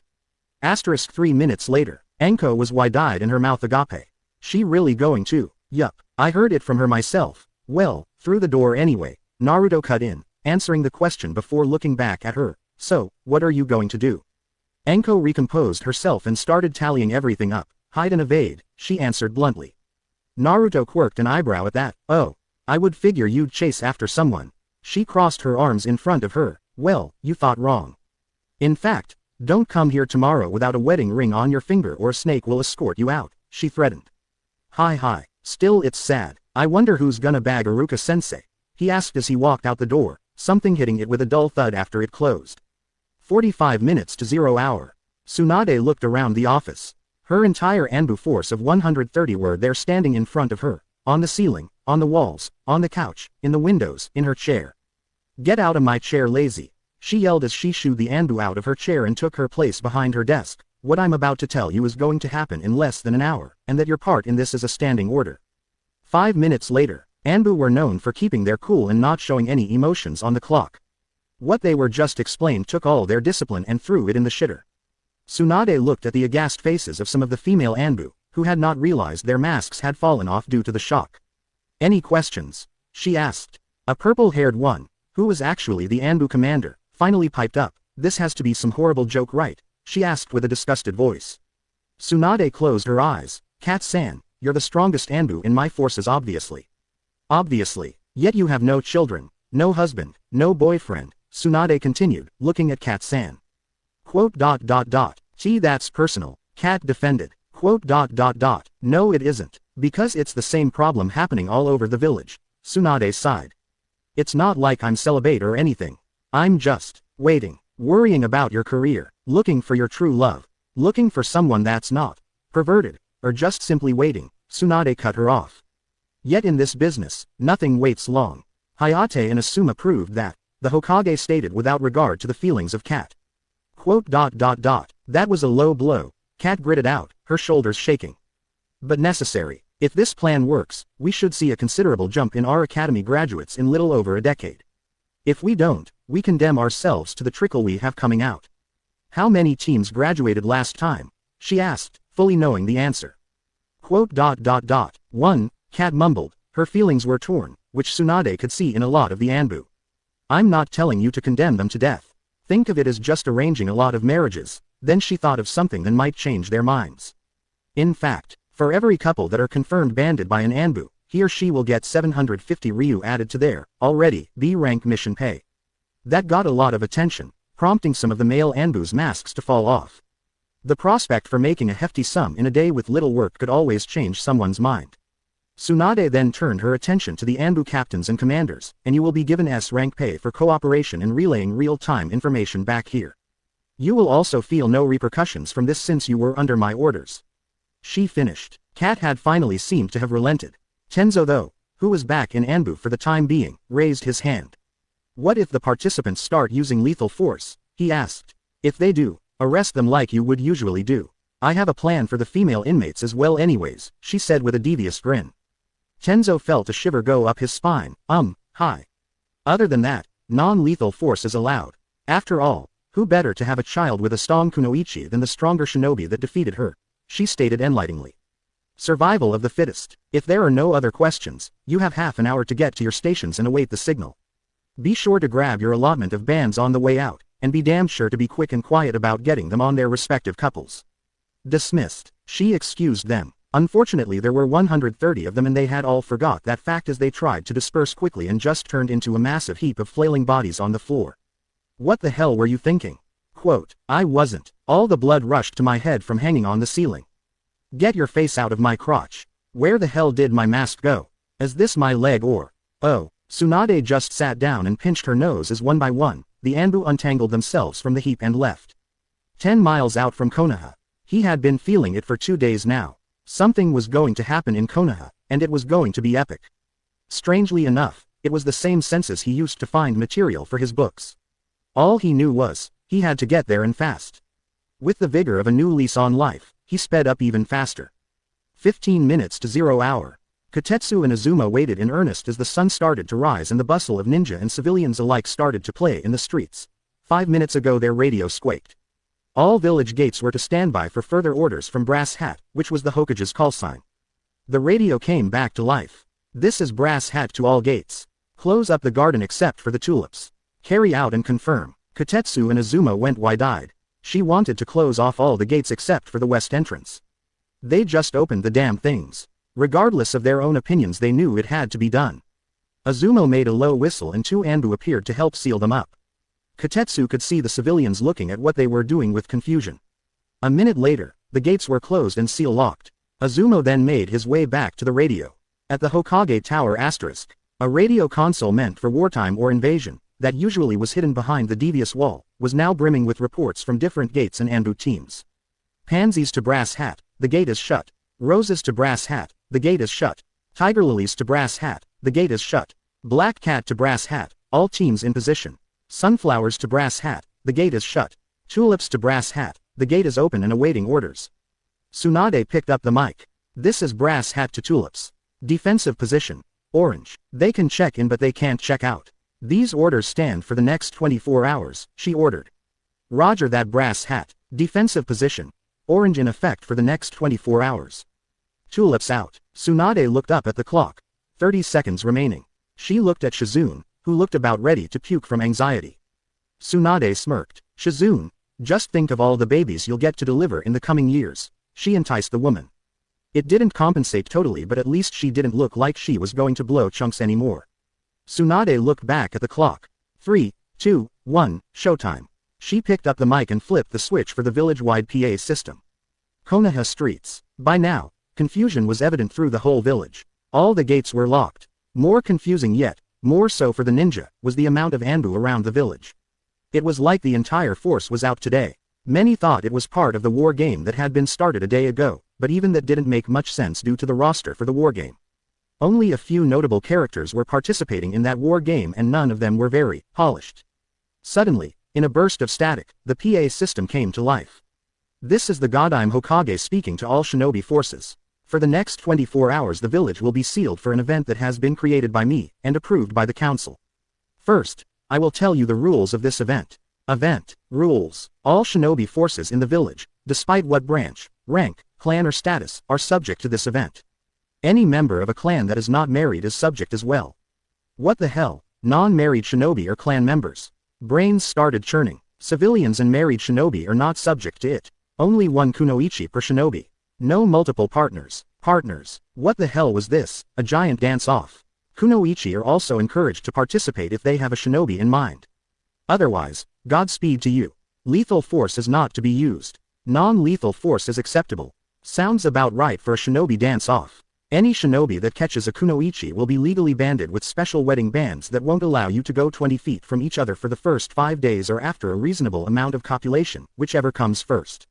3 minutes later, Enko was wide-eyed and her mouth agape. She really going to? Yup, I heard it from her myself. Well, through the door anyway, Naruto cut in, answering the question before looking back at her. So, what are you going to do? Enko recomposed herself and started tallying everything up. Hide and evade, she answered bluntly. Naruto quirked an eyebrow at that. Oh, I would figure you'd chase after someone. She crossed her arms in front of her. Well, you thought wrong. In fact, don't come here tomorrow without a wedding ring on your finger or a snake will escort you out, she threatened. Hi. Still it's sad. I wonder who's gonna bag Iruka-sensei, he asked as he walked out the door, something hitting it with a dull thud after it closed. 45 minutes to 0 hour. Tsunade looked around the office. Her entire Anbu force of 130 were there standing in front of her, on the ceiling, on the walls, on the couch, in the windows, in her chair. Get out of my chair lazy, she yelled as she shooed the Anbu out of her chair and took her place behind her desk. What I'm about to tell you is going to happen in less than an hour, and that your part in this is a standing order. 5 minutes later, Anbu were known for keeping their cool and not showing any emotions on the clock. What they were just explained took all their discipline and threw it in the shitter. Tsunade looked at the aghast faces of some of the female Anbu, who had not realized their masks had fallen off due to the shock. Any questions? She asked. A purple-haired one, who was actually the Anbu commander, finally piped up. This has to be some horrible joke, right? She asked with a disgusted voice. Tsunade closed her eyes. Kat-san, you're the strongest Anbu in my forces obviously. Obviously, yet you have no children, no husband, no boyfriend, Tsunade continued, looking at Kat-san. Gee, that's personal, Kat defended. No it isn't, because it's the same problem happening all over the village, Tsunade sighed. It's not like I'm celibate or anything. I'm just waiting, worrying about your career, looking for your true love, looking for someone that's not perverted, or just simply waiting, Tsunade cut her off. Yet in this business, nothing waits long. Hayate and Asuma proved that, the Hokage stated without regard to the feelings of Kat. That was a low blow, Kat gritted out, her shoulders shaking. But necessary. If this plan works, we should see a considerable jump in our academy graduates in little over a decade. If we don't, we condemn ourselves to the trickle we have coming out. How many teams graduated last time? She asked, fully knowing the answer. 1, Kat mumbled, her feelings were torn, which Tsunade could see in a lot of the Anbu. I'm not telling you to condemn them to death. Think of it as just arranging a lot of marriages. Then she thought of something that might change their minds. In fact, for every couple that are confirmed banded by an Anbu, he or she will get 750 Ryu added to their, already, B-rank mission pay. That got a lot of attention, prompting some of the male Anbu's masks to fall off. The prospect for making a hefty sum in a day with little work could always change someone's mind. Tsunade then turned her attention to the Anbu captains and commanders, and you will be given S-rank pay for cooperation in relaying real-time information back here. You will also feel no repercussions from this since you were under my orders. She finished. Kat had finally seemed to have relented. Tenzo though, who was back in Anbu for the time being, raised his hand. What if the participants start using lethal force? He asked. If they do, arrest them like you would usually do. I have a plan for the female inmates as well anyways, she said with a devious grin. Tenzo felt a shiver go up his spine. Hi. Other than that, non-lethal force is allowed. After all, who better to have a child with a strong kunoichi than the stronger shinobi that defeated her, she stated enlighteningly. Survival of the fittest. If there are no other questions, you have half an hour to get to your stations and await the signal. Be sure to grab your allotment of bands on the way out, and be damn sure to be quick and quiet about getting them on their respective couples. Dismissed. She excused them. Unfortunately there were 130 of them and they had all forgot that fact as they tried to disperse quickly and just turned into a massive heap of flailing bodies on the floor. What the hell were you thinking? I wasn't. All the blood rushed to my head from hanging on the ceiling. Get your face out of my crotch. Where the hell did my mask go? Is this my leg or? Oh, Tsunade just sat down and pinched her nose as one by one, the Anbu untangled themselves from the heap and left. 10 miles out from Konoha. He had been feeling it for 2 days now. Something was going to happen in Konoha, and it was going to be epic. Strangely enough, it was the same senses he used to find material for his books. All he knew was, he had to get there and fast. With the vigor of a new lease on life, he sped up even faster. 15 minutes to 0 hour. Kotetsu and Azuma waited in earnest as the sun started to rise and the bustle of ninja and civilians alike started to play in the streets. 5 minutes ago their radio squeaked. All village gates were to stand by for further orders from Brass Hat, which was the Hokage's call sign. The radio came back to life. This is Brass Hat to all gates. Close up the garden except for the tulips. Carry out and confirm. Kotetsu and Azuma went wide-eyed. She wanted to close off all the gates except for the west entrance. They just opened the damn things. Regardless of their own opinions they knew it had to be done. Azuma made a low whistle and 2 Anbu appeared to help seal them up. Kotetsu could see the civilians looking at what they were doing with confusion. A minute later, the gates were closed and seal-locked. Azuma then made his way back to the radio. At the Hokage Tower *, a radio console meant for wartime or invasion, that usually was hidden behind the devious wall, was now brimming with reports from different gates and Anbu teams. Pansies to Brass Hat, the gate is shut. Roses to Brass Hat, the gate is shut. Tiger lilies to Brass Hat, the gate is shut. Black cat to Brass Hat, all teams in position. Sunflowers to Brass Hat, the gate is shut. Tulips to Brass Hat, the gate is open and awaiting orders. Tsunade picked up the mic. This is Brass Hat to Tulips. Defensive position. Orange. They can check in but they can't check out. These orders stand for the next 24 hours, she ordered. Roger that Brass Hat. Defensive position. Orange in effect for the next 24 hours. Tulips out. Tsunade looked up at the clock. 30 seconds remaining. She looked at Shizune, who looked about ready to puke from anxiety. Tsunade smirked. Shizune, just think of all the babies you'll get to deliver in the coming years. She enticed the woman. It didn't compensate totally but at least she didn't look like she was going to blow chunks anymore. Tsunade looked back at the clock. 3, 2, 1, showtime. She picked up the mic and flipped the switch for the village-wide PA system. Konoha streets. By now, confusion was evident through the whole village. All the gates were locked. More confusing yet, more so for the ninja, was the amount of Anbu around the village. It was like the entire force was out today. Many thought it was part of the war game that had been started a day ago, but even that didn't make much sense due to the roster for the war game. Only a few notable characters were participating in that war game and none of them were very polished. Suddenly, in a burst of static, the PA system came to life. This is the Godime Hokage speaking to all shinobi forces. For the next 24 hours the village will be sealed for an event that has been created by me, and approved by the council. First, I will tell you the rules of this event. Event. Rules. All shinobi forces in the village, despite what branch, rank, clan or status, are subject to this event. Any member of a clan that is not married is subject as well. What the hell? Non-married shinobi are clan members. Brains started churning. Civilians and married shinobi are not subject to it. Only one kunoichi per shinobi. No multiple partners. Partners. What the hell was this? A giant dance-off. Kunoichi are also encouraged to participate if they have a shinobi in mind. Otherwise, Godspeed to you. Lethal force is not to be used. Non-lethal force is acceptable. Sounds about right for a shinobi dance-off. Any shinobi that catches a kunoichi will be legally banded with special wedding bands that won't allow you to go 20 feet from each other for the first 5 days or after a reasonable amount of copulation, whichever comes first.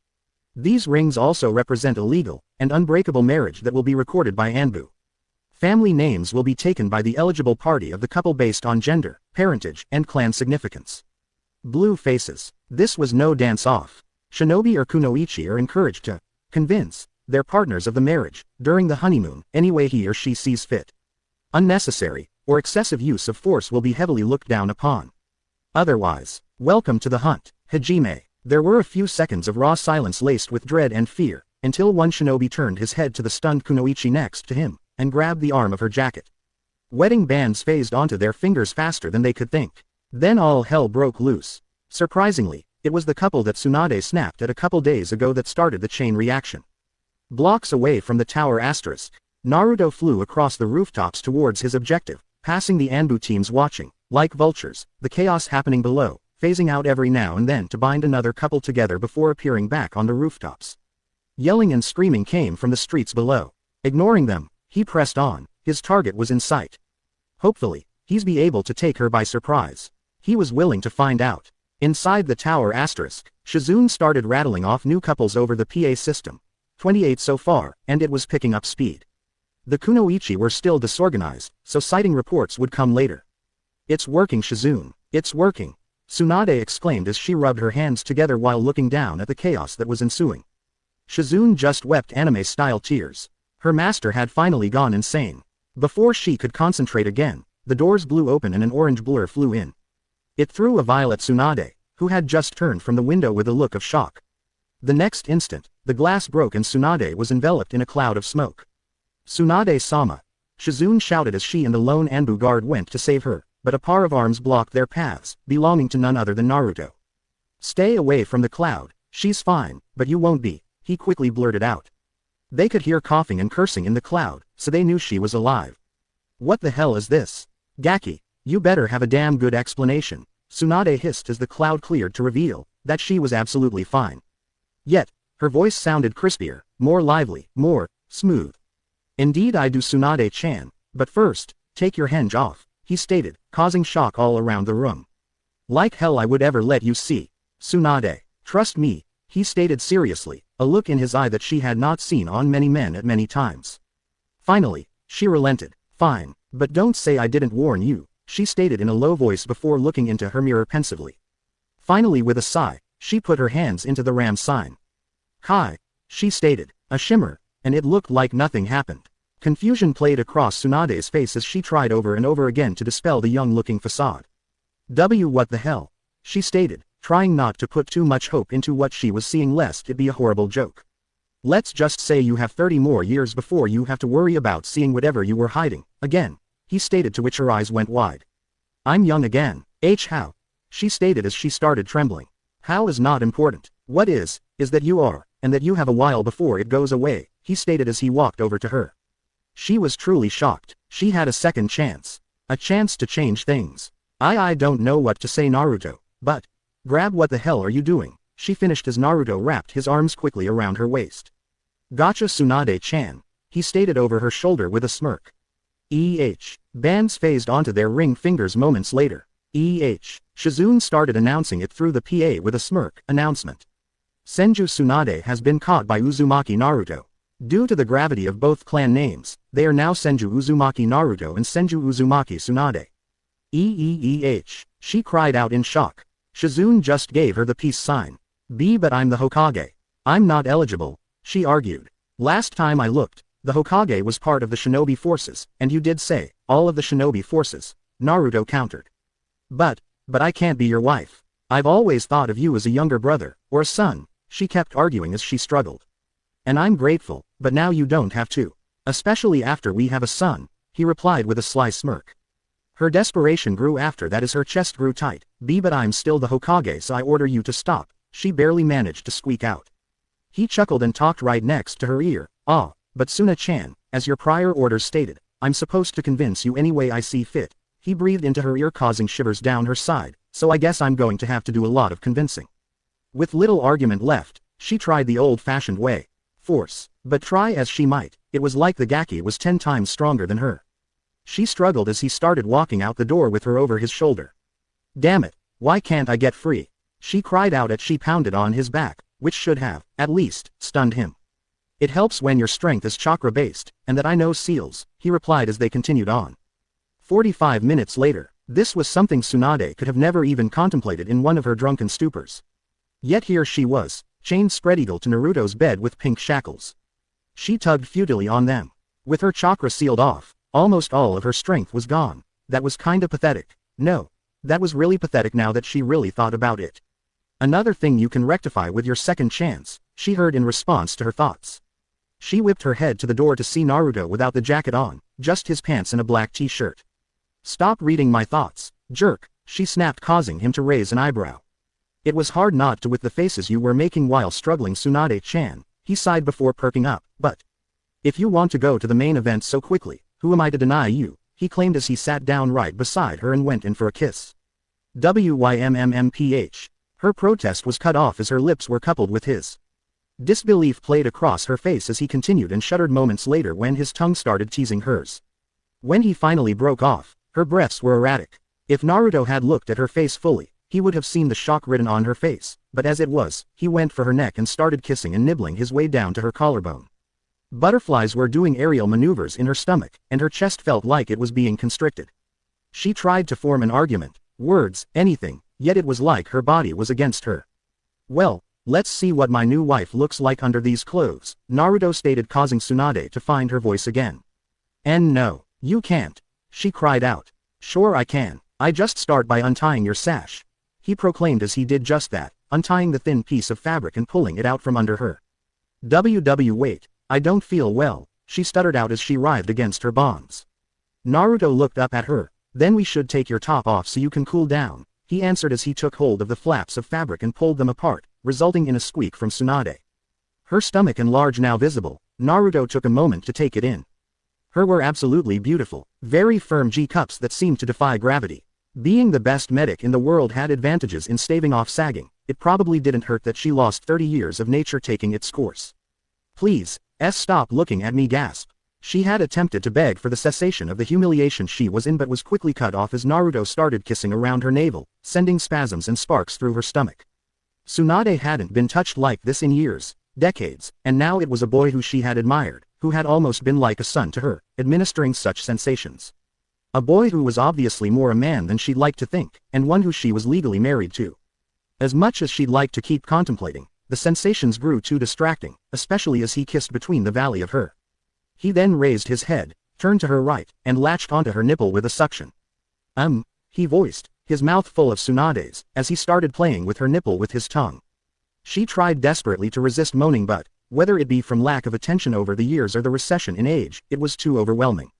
These rings also represent a legal and unbreakable marriage that will be recorded by Anbu. Family names will be taken by the eligible party of the couple based on gender, parentage, and clan significance. Blue faces. This was no dance-off. Shinobi or kunoichi are encouraged to convince their partners of the marriage during the honeymoon any way he or she sees fit. Unnecessary or excessive use of force will be heavily looked down upon. Otherwise, welcome to the hunt, Hajime. There were a few seconds of raw silence laced with dread and fear, until one shinobi turned his head to the stunned kunoichi next to him, and grabbed the arm of her jacket. Wedding bands phased onto their fingers faster than they could think. Then all hell broke loose. Surprisingly, it was the couple that Tsunade snapped at a couple days ago that started the chain reaction. Blocks away from the tower *, Naruto flew across the rooftops towards his objective, passing the Anbu teams watching, like vultures, the chaos happening below, phasing out every now and then to bind another couple together before appearing back on the rooftops. Yelling and screaming came from the streets below. Ignoring them, he pressed on. His target was in sight. Hopefully, he's be able to take her by surprise. He was willing to find out. Inside the tower *, Shizune started rattling off new couples over the PA system. 28 so far, and it was picking up speed. The kunoichi were still disorganized, so sighting reports would come later. It's working, Shizune. It's working. Tsunade exclaimed as she rubbed her hands together while looking down at the chaos that was ensuing. Shizune just wept anime-style tears. Her master had finally gone insane. Before she could concentrate again, the doors blew open and an orange blur flew in. It threw a vial at Tsunade, who had just turned from the window with a look of shock. The next instant, the glass broke and Tsunade was enveloped in a cloud of smoke. "Tsunade-sama!" Shizune shouted as she and the lone Anbu guard went to save her, but a pair of arms blocked their paths, belonging to none other than Naruto. "Stay away from the cloud, she's fine, but you won't be," he quickly blurted out. They could hear coughing and cursing in the cloud, so they knew she was alive. "What the hell is this? Gaki, you better have a damn good explanation," Tsunade hissed as the cloud cleared to reveal that she was absolutely fine. Yet, her voice sounded crispier, more lively, more smooth. "Indeed I do, Tsunade-chan, but first, take your henge off," he stated, causing shock all around the room. "Like hell I would ever let you see. Tsunade, trust me," he stated seriously, a look in his eye that she had not seen on many men at many times. Finally, she relented. "Fine, but don't say I didn't warn you," she stated in a low voice before looking into her mirror pensively. Finally with a sigh, she put her hands into the ram sign. "Kai," she stated, a shimmer, and it looked like nothing happened. Confusion played across Tsunade's face as she tried over and over again to dispel the young-looking facade. What the hell?" she stated, trying not to put too much hope into what she was seeing lest it be a horrible joke. "Let's just say you have 30 more years before you have to worry about seeing whatever you were hiding, again," he stated, to which her eyes went wide. "I'm young again, how?" she stated as she started trembling. "How is not important. What is that you are, and that you have a while before it goes away," he stated as he walked over to her. She was truly shocked. She had a second chance. A chance to change things. I don't know what to say, Naruto, but grab. What the hell are you doing?" she finished as Naruto wrapped his arms quickly around her waist. "Gotcha, Tsunade-chan," he stated over her shoulder with a smirk. Bands phased onto their ring fingers moments later. Shizune started announcing it through the PA with a smirk. Announcement. Senju Tsunade has been caught by Uzumaki Naruto. Due to the gravity of both clan names, they are now Senju Uzumaki Naruto and Senju Uzumaki Tsunade. She cried out in shock. Shizune just gave her the peace sign. But I'm the Hokage. I'm not eligible," she argued. "Last time I looked, the Hokage was part of the shinobi forces, and you did say, all of the shinobi forces," Naruto countered. But I can't be your wife. I've always thought of you as a younger brother, or a son," she kept arguing as she struggled. "And I'm grateful, but now you don't have to. Especially after we have a son," he replied with a sly smirk. Her desperation grew after that as her chest grew tight. But I'm still the Hokage, so I order you to stop," she barely managed to squeak out. He chuckled and talked right next to her ear. But Suna-chan, as your prior orders stated, I'm supposed to convince you any way I see fit." He breathed into her ear, causing shivers down her side, "so I guess I'm going to have to do a lot of convincing." With little argument left, she tried the old-fashioned way. Force. But try as she might, it was like the Gaki was 10 times stronger than her. She struggled as he started walking out the door with her over his shoulder. "Damn it, why can't I get free?" she cried out as she pounded on his back, which should have, at least, stunned him. "It helps when your strength is chakra-based, and that I know seals," he replied as they continued on. 45 minutes later, this was something Tsunade could have never even contemplated in one of her drunken stupors. Yet here she was, chained spread-eagle to Naruto's bed with pink shackles. She tugged futilely on them. With her chakra sealed off, almost all of her strength was gone. That was kinda pathetic. No, that was really pathetic now that she really thought about it. "Another thing you can rectify with your second chance," she heard in response to her thoughts. She whipped her head to the door to see Naruto without the jacket on, just his pants and a black t-shirt. "Stop reading my thoughts, jerk," she snapped, causing him to raise an eyebrow. "It was hard not to with the faces you were making while struggling, Tsunade-chan," he sighed before perking up. "But if you want to go to the main event so quickly, who am I to deny you?" he claimed as he sat down right beside her and went in for a kiss. Wymmph. Her protest was cut off as her lips were coupled with his. Disbelief played across her face as he continued and shuddered moments later when his tongue started teasing hers. When he finally broke off, her breaths were erratic. If Naruto had looked at her face fully, he would have seen the shock written on her face, but as it was, he went for her neck and started kissing and nibbling his way down to her collarbone. Butterflies were doing aerial maneuvers in her stomach, and her chest felt like it was being constricted. She tried to form an argument, words, anything, yet it was like her body was against her. "Well, Let's see what my new wife looks like under these clothes, Naruto stated, causing Tsunade to find her voice again. And no, you can't, she cried out. Sure I can, I just start by untying your sash, he proclaimed as he did just that, untying the thin piece of fabric and pulling it out from under her. Wait, I don't feel well, she stuttered out as she writhed against her bonds. Naruto looked up at her. Then we should take your top off so you can cool down, he answered as he took hold of the flaps of fabric and pulled them apart, resulting in a squeak from Tsunade. Her stomach enlarged now visible, Naruto took a moment to take it in. Her were absolutely beautiful, very firm G-cups that seemed to defy gravity. Being the best medic in the world had advantages in staving off sagging. It probably didn't hurt that she lost 30 years of nature taking its course. Please, stop looking at me, gasped. She had attempted to beg for the cessation of the humiliation she was in but was quickly cut off as Naruto started kissing around her navel, sending spasms and sparks through her stomach. Tsunade hadn't been touched like this in years, decades, and now it was a boy who she had admired, who had almost been like a son to her, administering such sensations. A boy who was obviously more a man than she'd like to think, and one who she was legally married to. As much as she'd like to keep contemplating, the sensations grew too distracting, especially as he kissed between the valley of her. He then raised his head, turned to her right, and latched onto her nipple with a suction. He voiced, his mouth full of Tsunade's, as he started playing with her nipple with his tongue. She tried desperately to resist moaning but, whether it be from lack of attention over the years or the recession in age, it was too overwhelming.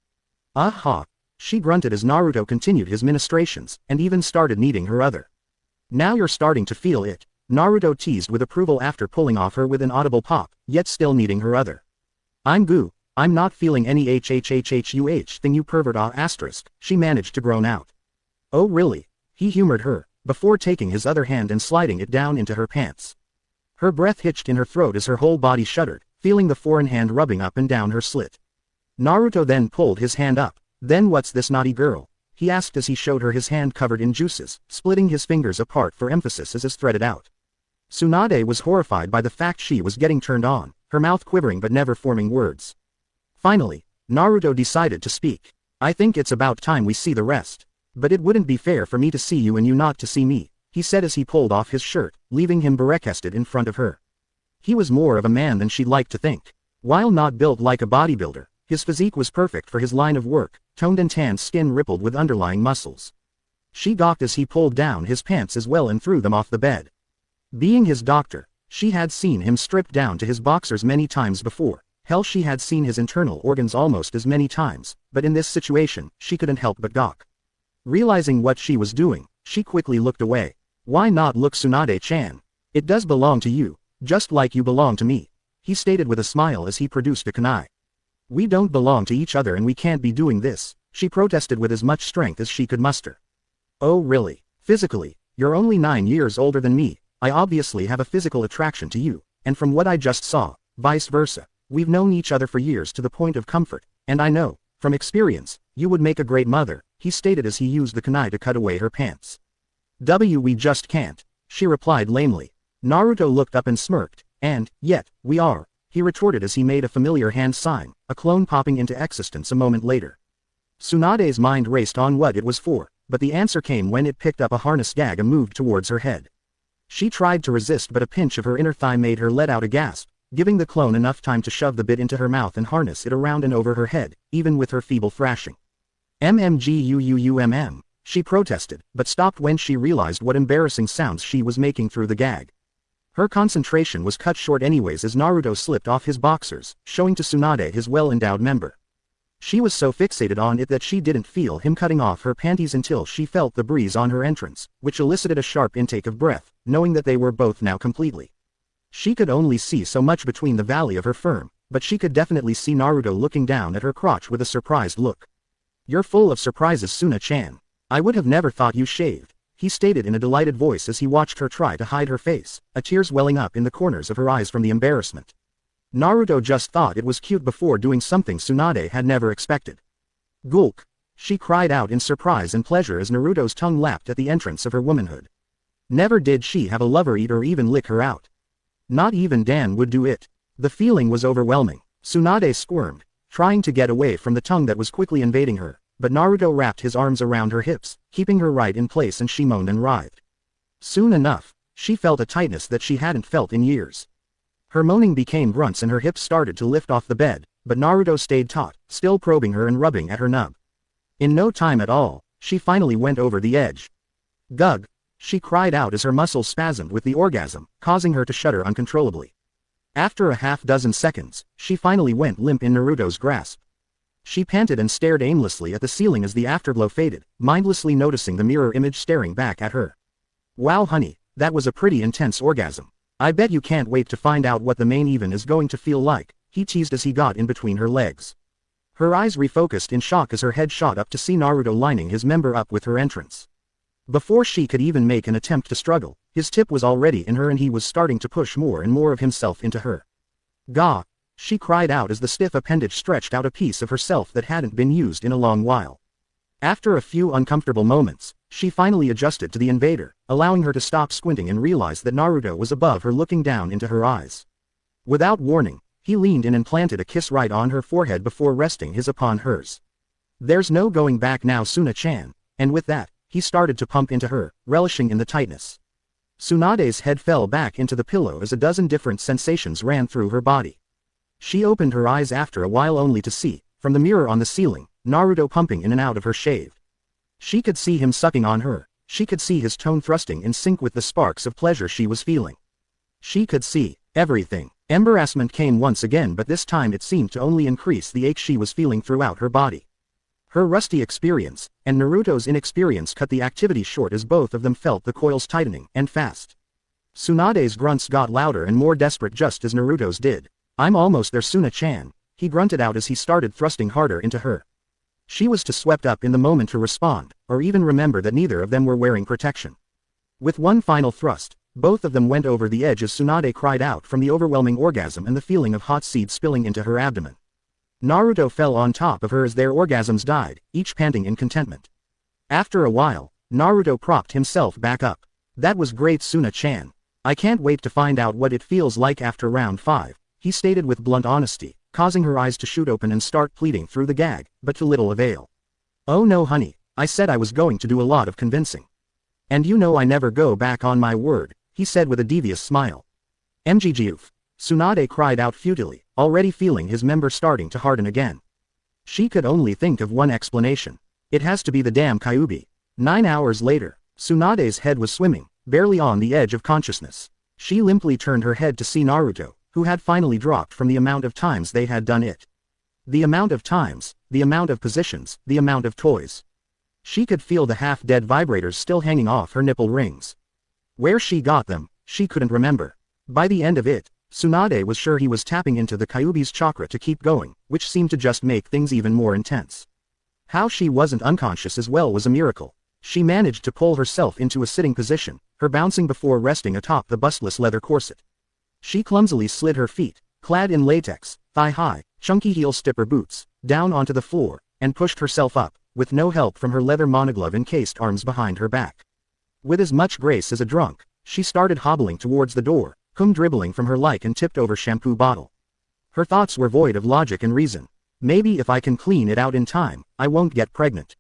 Aha! She grunted as Naruto continued his ministrations, and even started kneading her other. Now you're starting to feel it, Naruto teased with approval after pulling off her with an audible pop, yet still kneading her other. I'm not feeling any HHHHUH thing, you pervert, she managed to groan out. Oh really? He humored her, before taking his other hand and sliding it down into her pants. Her breath hitched in her throat as her whole body shuddered, feeling the foreign hand rubbing up and down her slit. Naruto then pulled his hand up. Then what's this, naughty girl? He asked as he showed her his hand covered in juices, splitting his fingers apart for emphasis as is threaded out. Tsunade was horrified by the fact she was getting turned on, her mouth quivering but never forming words. Finally, Naruto decided to speak. I think it's about time we see the rest. But it wouldn't be fair for me to see you and you not to see me, he said as he pulled off his shirt, leaving him barricaded in front of her. He was more of a man than she'd like to think. While not built like a bodybuilder, his physique was perfect for his line of work, toned and tanned skin rippled with underlying muscles. She gawked as he pulled down his pants as well and threw them off the bed. Being his doctor, she had seen him stripped down to his boxers many times before. Hell, she had seen his internal organs almost as many times, but in this situation, she couldn't help but gawk. Realizing what she was doing, she quickly looked away. Why not look, Tsunade-chan? It does belong to you, just like you belong to me, he stated with a smile as he produced a kunai. We don't belong to each other and we can't be doing this, she protested with as much strength as she could muster. Oh really? Physically, you're only 9 years older than me, I obviously have a physical attraction to you, and from what I just saw, vice versa. We've known each other for years to the point of comfort, and I know, from experience, you would make a great mother, he stated as he used the kunai to cut away her pants. We just can't, she replied lamely. Naruto looked up and smirked, and, yet, we are, he retorted as he made a familiar hand sign, a clone popping into existence a moment later. Tsunade's mind raced on what it was for, but the answer came when it picked up a harness gag and moved towards her head. She tried to resist but a pinch of her inner thigh made her let out a gasp, giving the clone enough time to shove the bit into her mouth and harness it around and over her head, even with her feeble thrashing. MMGUUUMM, she protested, but stopped when she realized what embarrassing sounds she was making through the gag. Her concentration was cut short anyways as Naruto slipped off his boxers, showing to Tsunade his well-endowed member. She was so fixated on it that she didn't feel him cutting off her panties until she felt the breeze on her entrance, which elicited a sharp intake of breath, knowing that they were both now completely. She could only see so much between the valley of her firm, but she could definitely see Naruto looking down at her crotch with a surprised look. You're full of surprises, Suna-chan. I would have never thought you shaved, he stated in a delighted voice as he watched her try to hide her face, a tears welling up in the corners of her eyes from the embarrassment. Naruto just thought it was cute before doing something Tsunade had never expected. Gulk! She cried out in surprise and pleasure as Naruto's tongue lapped at the entrance of her womanhood. Never did she have a lover eat or even lick her out. Not even Dan would do it. The feeling was overwhelming. Tsunade squirmed, trying to get away from the tongue that was quickly invading her, but Naruto wrapped his arms around her hips, keeping her right in place and she moaned and writhed. Soon enough, she felt a tightness that she hadn't felt in years. Her moaning became grunts and her hips started to lift off the bed, but Naruto stayed taut, still probing her and rubbing at her nub. In no time at all, she finally went over the edge. Gug! She cried out as her muscles spasmed with the orgasm, causing her to shudder uncontrollably. After a half-dozen seconds, she finally went limp in Naruto's grasp. She panted and stared aimlessly at the ceiling as the afterglow faded, mindlessly noticing the mirror image staring back at her. Wow honey, that was a pretty intense orgasm. I bet you can't wait to find out what the main event is going to feel like, he teased as he got in between her legs. Her eyes refocused in shock as her head shot up to see Naruto lining his member up with her entrance. Before she could even make an attempt to struggle, his tip was already in her and he was starting to push more and more of himself into her. Gah! She cried out as the stiff appendage stretched out a piece of herself that hadn't been used in a long while. After a few uncomfortable moments, she finally adjusted to the invader, allowing her to stop squinting and realize that Naruto was above her looking down into her eyes. Without warning, he leaned in and planted a kiss right on her forehead before resting his upon hers. There's no going back now Suna-chan, and with that, he started to pump into her, relishing in the tightness. Tsunade's head fell back into the pillow as a dozen different sensations ran through her body. She opened her eyes after a while only to see, from the mirror on the ceiling, Naruto pumping in and out of her shave. She could see him sucking on her, she could see his tone thrusting in sync with the sparks of pleasure she was feeling. She could see everything. Embarrassment came once again, but this time it seemed to only increase the ache she was feeling throughout her body. Her rusty experience, and Naruto's inexperience cut the activity short as both of them felt the coils tightening, and fast. Tsunade's grunts got louder and more desperate just as Naruto's did. I'm almost there Suna-chan, he grunted out as he started thrusting harder into her. She was too swept up in the moment to respond, or even remember that neither of them were wearing protection. With one final thrust, both of them went over the edge as Tsunade cried out from the overwhelming orgasm and the feeling of hot seed spilling into her abdomen. Naruto fell on top of her as their orgasms died, each panting in contentment. After a while, Naruto propped himself back up. That was great Suna-chan. I can't wait to find out what it feels like after round 5, he stated with blunt honesty, causing her eyes to shoot open and start pleading through the gag, but to little avail. Oh no honey, I said I was going to do a lot of convincing. And you know I never go back on my word, he said with a devious smile. MGGoof. Tsunade cried out futilely, already feeling his member starting to harden again. She could only think of one explanation. It has to be the damn Kyuubi. 9 hours later, Tsunade's head was swimming, barely on the edge of consciousness. She limply turned her head to see Naruto, who had finally dropped from the amount of times they had done it. The amount of times, the amount of positions, the amount of toys. She could feel the half-dead vibrators still hanging off her nipple rings. Where she got them, she couldn't remember. By the end of it, Tsunade was sure he was tapping into the Kyuubi's chakra to keep going, which seemed to just make things even more intense. How she wasn't unconscious as well was a miracle. She managed to pull herself into a sitting position, her bouncing before resting atop the bustless leather corset. She clumsily slid her feet, clad in latex, thigh-high, chunky heel stipper boots, down onto the floor, and pushed herself up, with no help from her leather monoglove-encased arms behind her back. With as much grace as a drunk, she started hobbling towards the door, cum dribbling from her like and tipped over shampoo bottle. Her thoughts were void of logic and reason. Maybe if I can clean it out in time, I won't get pregnant.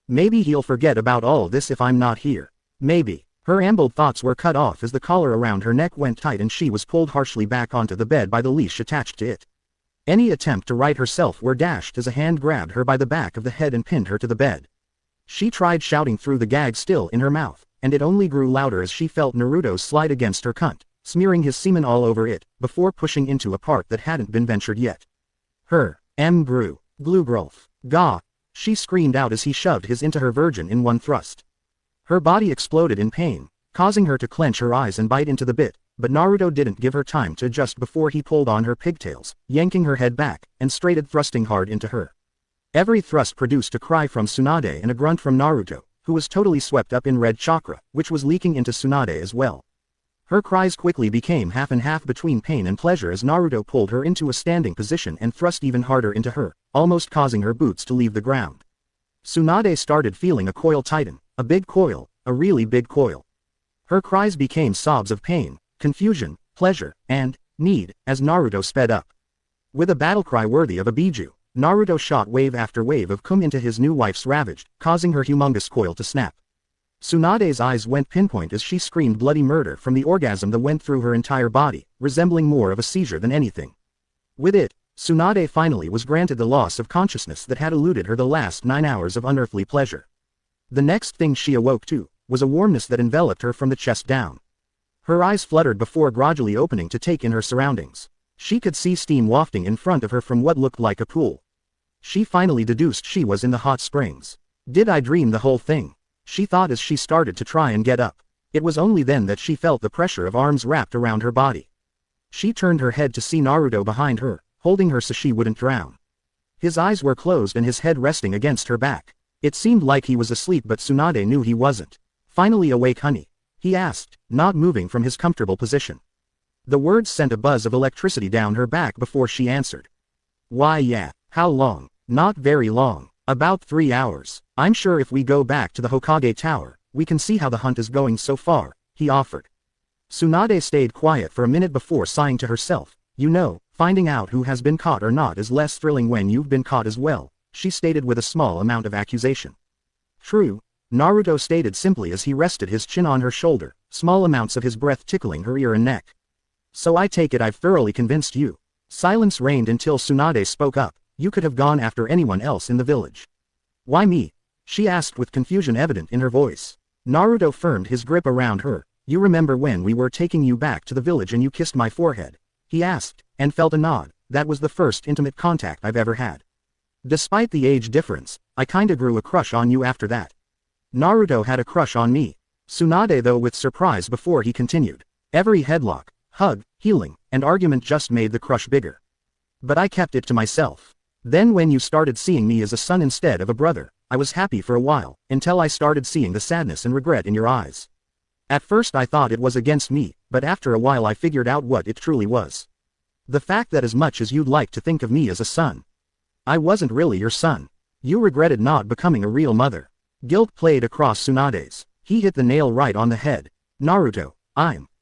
Maybe he'll forget about all this if I'm not here. Maybe. Her ambled thoughts were cut off as the collar around her neck went tight and she was pulled harshly back onto the bed by the leash attached to it. Any attempt to right herself were dashed as a hand grabbed her by the back of the head and pinned her to the bed. She tried shouting through the gag still in her mouth, and it only grew louder as she felt Naruto slide against her cunt, smearing his semen all over it, before pushing into a part that hadn't been ventured yet. Her grew. Glugrolf. Gah! She screamed out as he shoved his into her virgin in one thrust. Her body exploded in pain, causing her to clench her eyes and bite into the bit, but Naruto didn't give her time to adjust before he pulled on her pigtails, yanking her head back, and straighted thrusting hard into her. Every thrust produced a cry from Tsunade and a grunt from Naruto, who was totally swept up in red chakra, which was leaking into Tsunade as well. Her cries quickly became half and half between pain and pleasure as Naruto pulled her into a standing position and thrust even harder into her, almost causing her boots to leave the ground. Tsunade started feeling a coil tighten, a big coil, a really big coil. Her cries became sobs of pain, confusion, pleasure, and need, as Naruto sped up. With a battle cry worthy of a Biju, Naruto shot wave after wave of cum into his new wife's ravaged, causing her humongous coil to snap. Tsunade's eyes went pinpoint as she screamed bloody murder from the orgasm that went through her entire body, resembling more of a seizure than anything. With it, Tsunade finally was granted the loss of consciousness that had eluded her the last 9 hours of unearthly pleasure. The next thing she awoke to was a warmness that enveloped her from the chest down. Her eyes fluttered before gradually opening to take in her surroundings. She could see steam wafting in front of her from what looked like a pool. She finally deduced she was in the hot springs. Did I dream the whole thing? She thought as she started to try and get up. It was only then that she felt the pressure of arms wrapped around her body. She turned her head to see Naruto behind her, holding her so she wouldn't drown. His eyes were closed and his head resting against her back. It seemed like he was asleep, but Tsunade knew he wasn't. "Finally awake, honey?" he asked, not moving from his comfortable position. The words sent a buzz of electricity down her back before she answered. "Why, yeah. How long?" "Not very long. About 3 hours. I'm sure if we go back to the Hokage Tower, we can see how the hunt is going so far," he offered. Tsunade stayed quiet for a minute before sighing to herself. "You know, finding out who has been caught or not is less thrilling when you've been caught as well," she stated with a small amount of accusation. "True," Naruto stated simply as he rested his chin on her shoulder, small amounts of his breath tickling her ear and neck. "So I take it I've thoroughly convinced you." Silence reigned until Tsunade spoke up. "You could have gone after anyone else in the village." "Why me?" she asked with confusion evident in her voice. Naruto firmed his grip around her. "You remember when we were taking you back to the village and you kissed my forehead?" he asked, and felt a nod. "That was the first intimate contact I've ever had. Despite the age difference, I kinda grew a crush on you after that." Naruto had a crush on me. Tsunade though with surprise before he continued. "Every headlock, hug, healing, and argument just made the crush bigger. But I kept it to myself. Then when you started seeing me as a son instead of a brother, I was happy for a while, until I started seeing the sadness and regret in your eyes. At first I thought it was against me, but after a while I figured out what it truly was. The fact that as much as you'd like to think of me as a son, I wasn't really your son. You regretted not becoming a real mother." Guilt played across Tsunade's. He hit the nail right on the head. "Naruto,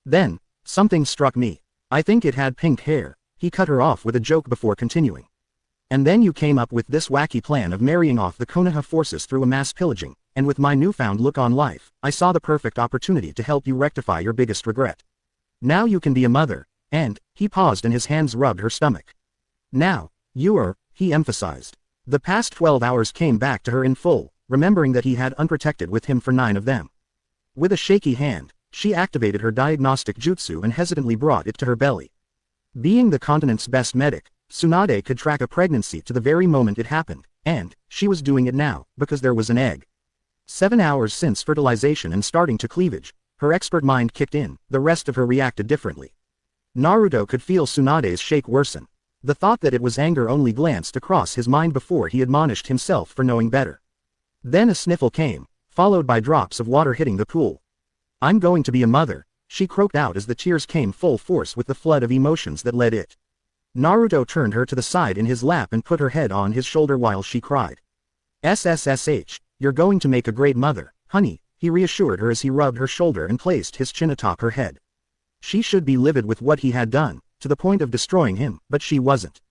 Then, something struck me. I think it had pink hair." He cut her off with a joke before continuing. "And then you came up with this wacky plan of marrying off the Konoha forces through a mass pillaging, and with my newfound look on life, I saw the perfect opportunity to help you rectify your biggest regret. Now you can be a mother, and," he paused and his hands rubbed her stomach. "Now, you are," he emphasized. The past 12 hours came back to her in full, remembering that he had unprotected with him for 9 of them. With a shaky hand, she activated her diagnostic jutsu and hesitantly brought it to her belly. Being the continent's best medic, Tsunade could track a pregnancy to the very moment it happened, and she was doing it now, because there was an egg. 7 hours since fertilization and starting to cleavage, her expert mind kicked in, the rest of her reacted differently. Naruto could feel Tsunade's shake worsen. The thought that it was anger only glanced across his mind before he admonished himself for knowing better. Then a sniffle came, followed by drops of water hitting the pool. "I'm going to be a mother," she croaked out as the tears came full force with the flood of emotions that led it. Naruto turned her to the side in his lap and put her head on his shoulder while she cried. "SSSH, you're going to make a great mother, honey," he reassured her as he rubbed her shoulder and placed his chin atop her head. She should be livid with what he had done, to the point of destroying him, but she wasn't.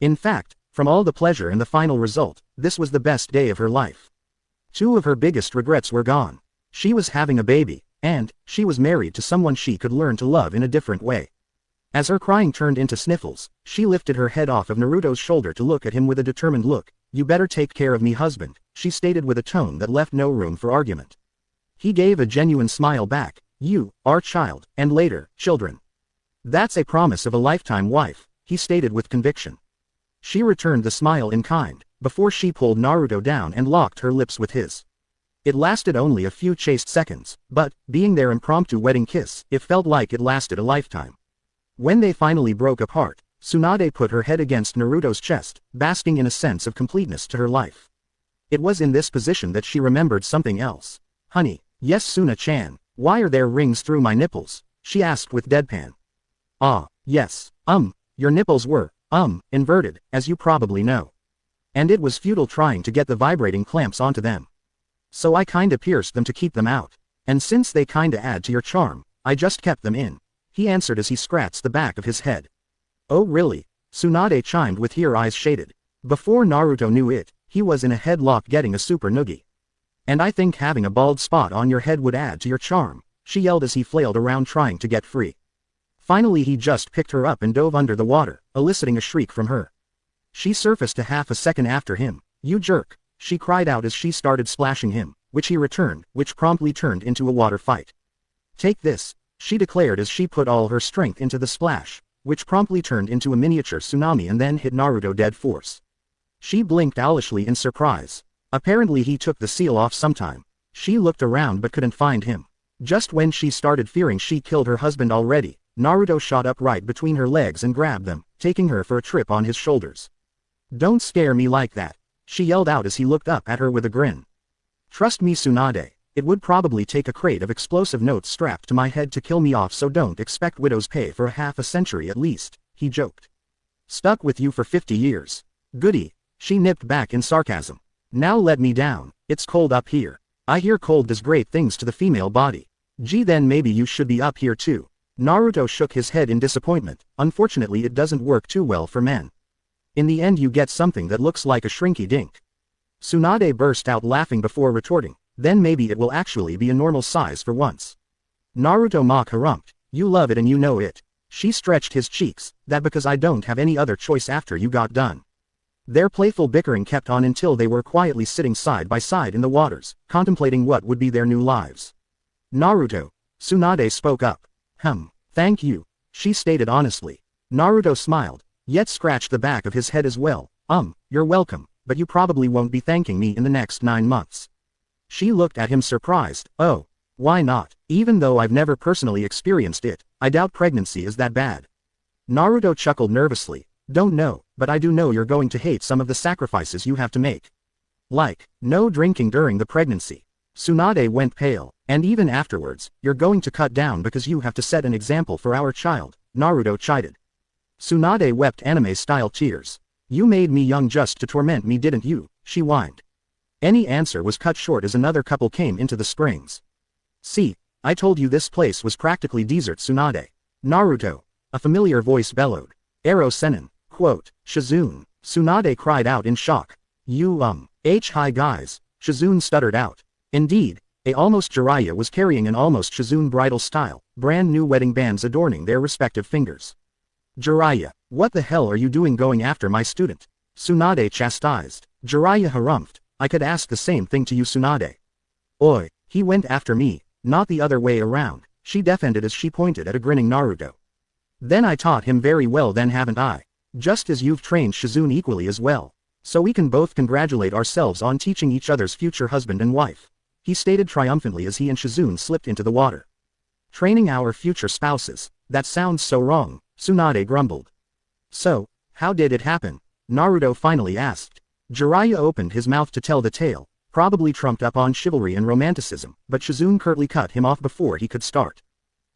In fact, from all the pleasure and the final result, this was the best day of her life. 2 of her biggest regrets were gone. She was having a baby, and she was married to someone she could learn to love in a different way. As her crying turned into sniffles, she lifted her head off of Naruto's shoulder to look at him with a determined look. "You better take care of me, husband," she stated with a tone that left no room for argument. He gave a genuine smile back. "You, our child, and later, children. That's a promise of a lifetime wife," he stated with conviction. She returned the smile in kind, before she pulled Naruto down and locked her lips with his. It lasted only a few chaste seconds, but, being their impromptu wedding kiss, it felt like it lasted a lifetime. When they finally broke apart, Tsunade put her head against Naruto's chest, basking in a sense of completeness to her life. It was in this position that she remembered something else. "Honey, yes Suna-chan, why are there rings through my nipples?" she asked with deadpan. "Ah, yes, your nipples were, inverted, as you probably know. And it was futile trying to get the vibrating clamps onto them. So I kinda pierced them to keep them out. And since they kinda add to your charm, I just kept them in," he answered as he scratched the back of his head. "Oh really?" Tsunade chimed with her eyes shaded. Before Naruto knew it, he was in a headlock getting a super noogie. And I think having a bald spot on your head would add to your charm, she yelled as he flailed around trying to get free. Finally he just picked her up and dove under the water, eliciting a shriek from her. She surfaced a half a second after him. You jerk, she cried out as she started splashing him, which he returned, which promptly turned into a water fight. Take this, she declared as she put all her strength into the splash, which promptly turned into a miniature tsunami and then hit Naruto dead force. She blinked owlishly in surprise. Apparently he took the seal off sometime. She looked around but couldn't find him. Just when she started fearing she killed her husband already, Naruto shot up right between her legs and grabbed them, taking her for a trip on his shoulders. Don't scare me like that, she yelled out as he looked up at her with a grin. Trust me Tsunade, it would probably take a crate of explosive notes strapped to my head to kill me off, so don't expect widow's pay for a half a century at least, he joked. Stuck with you for 50 years. Goody, she nipped back in sarcasm. Now let me down, it's cold up here. I hear cold does great things to the female body. Gee, then maybe you should be up here too. Naruto shook his head in disappointment. Unfortunately it doesn't work too well for men. In the end you get something that looks like a shrinky dink. Tsunade burst out laughing before retorting, then maybe it will actually be a normal size for once. Naruto mock harumphed, you love it and you know it. She stretched his cheeks, that because I don't have any other choice after you got done. Their playful bickering kept on until they were quietly sitting side by side in the waters, contemplating what would be their new lives. Naruto, Tsunade spoke up. Thank you, she stated honestly. Naruto smiled, yet scratched the back of his head as well. You're welcome, but you probably won't be thanking me in the next 9 months. She looked at him surprised. Oh, why not? Even though I've never personally experienced it, I doubt pregnancy is that bad. Naruto chuckled nervously. Don't know, but I do know you're going to hate some of the sacrifices you have to make. Like, no drinking during the pregnancy. Tsunade went pale, and even afterwards, you're going to cut down because you have to set an example for our child, Naruto chided. Tsunade wept anime-style tears. You made me young just to torment me, didn't you? She whined. Any answer was cut short as another couple came into the springs. See, I told you this place was practically desert, Tsunade. Naruto, a familiar voice bellowed. Ero Sennin. Quote, Shizune, Tsunade cried out in shock. Hi guys, Shizune stuttered out. Indeed, almost Jiraiya was carrying an almost Shizune bridal style, brand new wedding bands adorning their respective fingers. Jiraiya, what the hell are you doing going after my student? Tsunade chastised. Jiraiya harumphed, I could ask the same thing to you, Tsunade. Oi, he went after me, not the other way around, she defended as she pointed at a grinning Naruto. Then I taught him very well then, haven't I? Just as you've trained Shizune equally as well. So we can both congratulate ourselves on teaching each other's future husband and wife, he stated triumphantly as he and Shizune slipped into the water. Training our future spouses, that sounds so wrong, Tsunade grumbled. So, how did it happen? Naruto finally asked. Jiraiya opened his mouth to tell the tale, probably trumped up on chivalry and romanticism, but Shizune curtly cut him off before he could start.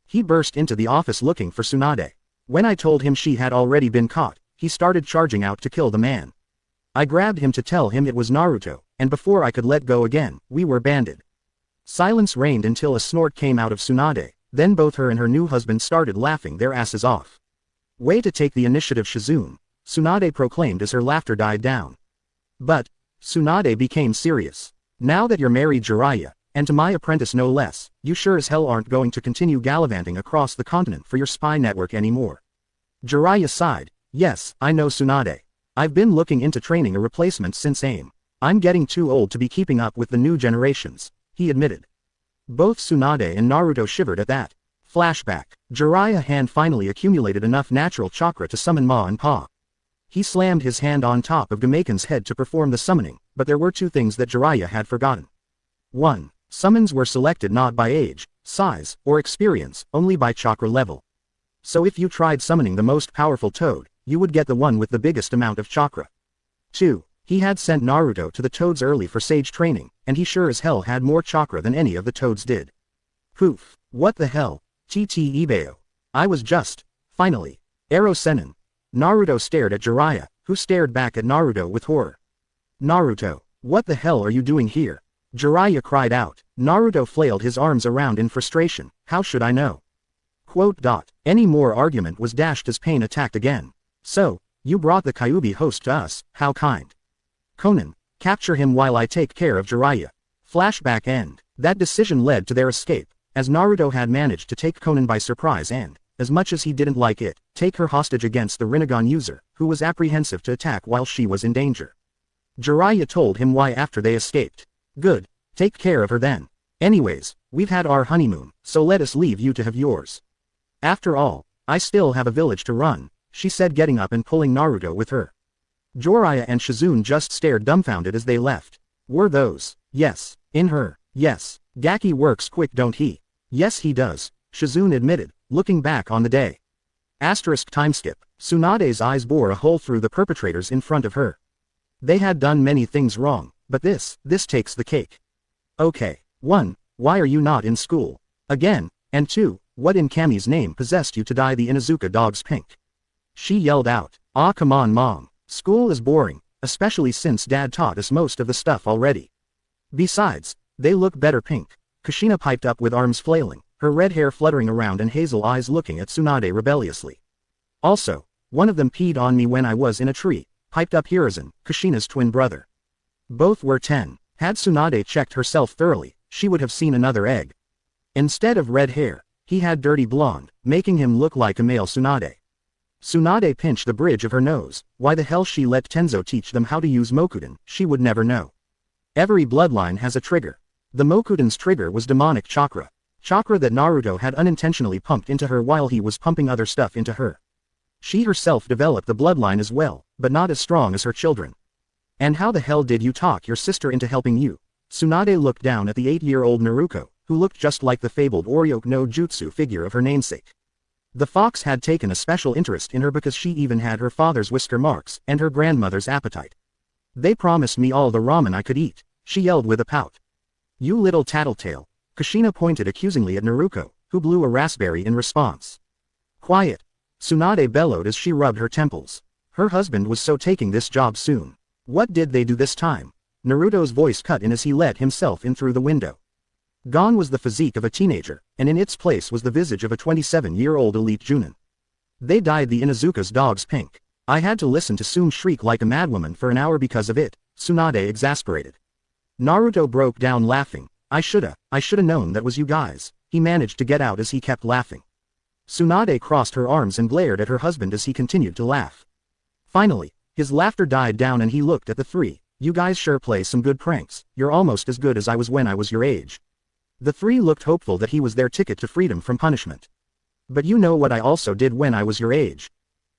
He burst into the office looking for Tsunade. When I told him she had already been caught, he started charging out to kill the man. I grabbed him to tell him it was Naruto, and before I could let go again, we were banded. Silence reigned until a snort came out of Tsunade, then both her and her new husband started laughing their asses off. Way to take the initiative, Shizune, Tsunade proclaimed as her laughter died down. But, Tsunade became serious. Now that you're married, Jiraiya, and to my apprentice no less, you sure as hell aren't going to continue gallivanting across the continent for your spy network anymore. Jiraiya sighed. Yes, I know, Tsunade. I've been looking into training a replacement since AIM. I'm getting too old to be keeping up with the new generations, he admitted. Both Tsunade and Naruto shivered at that. Flashback. Jiraiya hand finally accumulated enough natural chakra to summon Ma and Pa. He slammed his hand on top of Gamaken's head to perform the summoning, but there were two things that Jiraiya had forgotten. 1. Summons were selected not by age, size, or experience, only by chakra level. So if you tried summoning the most powerful toad, you would get the one with the biggest amount of chakra. 2. He had sent Naruto to the toads early for sage training, and he sure as hell had more chakra than any of the toads did. Poof. What the hell? Ibeo. I was just, finally. Ero Sennin. Naruto stared at Jiraiya, who stared back at Naruto with horror. Naruto, what the hell are you doing here? Jiraiya cried out. Naruto flailed his arms around in frustration. How should I know? Quote. Any more argument was dashed as pain attacked again. So, you brought the Kyuubi host to us, how kind. Conan, capture him while I take care of Jiraiya. Flashback end. That decision led to their escape, as Naruto had managed to take Konan by surprise and, as much as he didn't like it, take her hostage against the Rinnegan user, who was apprehensive to attack while she was in danger. Jiraiya told him why after they escaped. Good. Take care of her then. Anyways, we've had our honeymoon, so let us leave you to have yours. After all, I still have a village to run, she said, getting up and pulling Naruto with her. Jiraiya and Shizune just stared dumbfounded as they left. Were those? Yes. In her. Yes. Gaki works quick, don't he? Yes he does, Shizune admitted, looking back on the day. Asterisk timeskip. Tsunade's eyes bore a hole through the perpetrators in front of her. They had done many things wrong, but this takes the cake. Okay. 1. Why are you not in school? Again, and 2. What in Kami's name possessed you to dye the Inuzuka dogs pink? She yelled out. Ah, come on mom. School is boring, especially since dad taught us most of the stuff already. Besides, they look better pink. Kushina piped up with arms flailing, her red hair fluttering around and hazel eyes looking at Tsunade rebelliously. Also, one of them peed on me when I was in a tree, piped up Hiruzen, Kushina's twin brother. Both were 10. Had Tsunade checked herself thoroughly, she would have seen another egg. Instead of red hair, he had dirty blonde, making him look like a male Tsunade. Tsunade pinched the bridge of her nose. Why the hell she let Tenzo teach them how to use Mokuden, she would never know. Every bloodline has a trigger. The Mokuden's trigger was demonic chakra. Chakra that Naruto had unintentionally pumped into her while he was pumping other stuff into her. She herself developed the bloodline as well, but not as strong as her children. And how the hell did you talk your sister into helping you? Tsunade looked down at the 8-year-old Naruto, who looked just like the fabled Oryoku no Jutsu figure of her namesake. The fox had taken a special interest in her because she even had her father's whisker marks and her grandmother's appetite. They promised me all the ramen I could eat, she yelled with a pout. You little tattletale. Kushina pointed accusingly at Naruto, who blew a raspberry in response. Quiet. Tsunade bellowed as she rubbed her temples. Her husband was so taking this job soon. What did they do this time? Naruto's voice cut in as he let himself in through the window. Gone was the physique of a teenager, and in its place was the visage of a 27-year-old elite Junin. They dyed the Inuzuka's dogs pink. I had to listen to Tsun shriek like a madwoman for an hour because of it, Tsunade exasperated. Naruto broke down laughing. I shoulda known that was you guys, he managed to get out as he kept laughing. Tsunade crossed her arms and glared at her husband as he continued to laugh. Finally, his laughter died down and he looked at the three. You guys sure play some good pranks, you're almost as good as I was when I was your age. The three looked hopeful that he was their ticket to freedom from punishment. But you know what I also did when I was your age.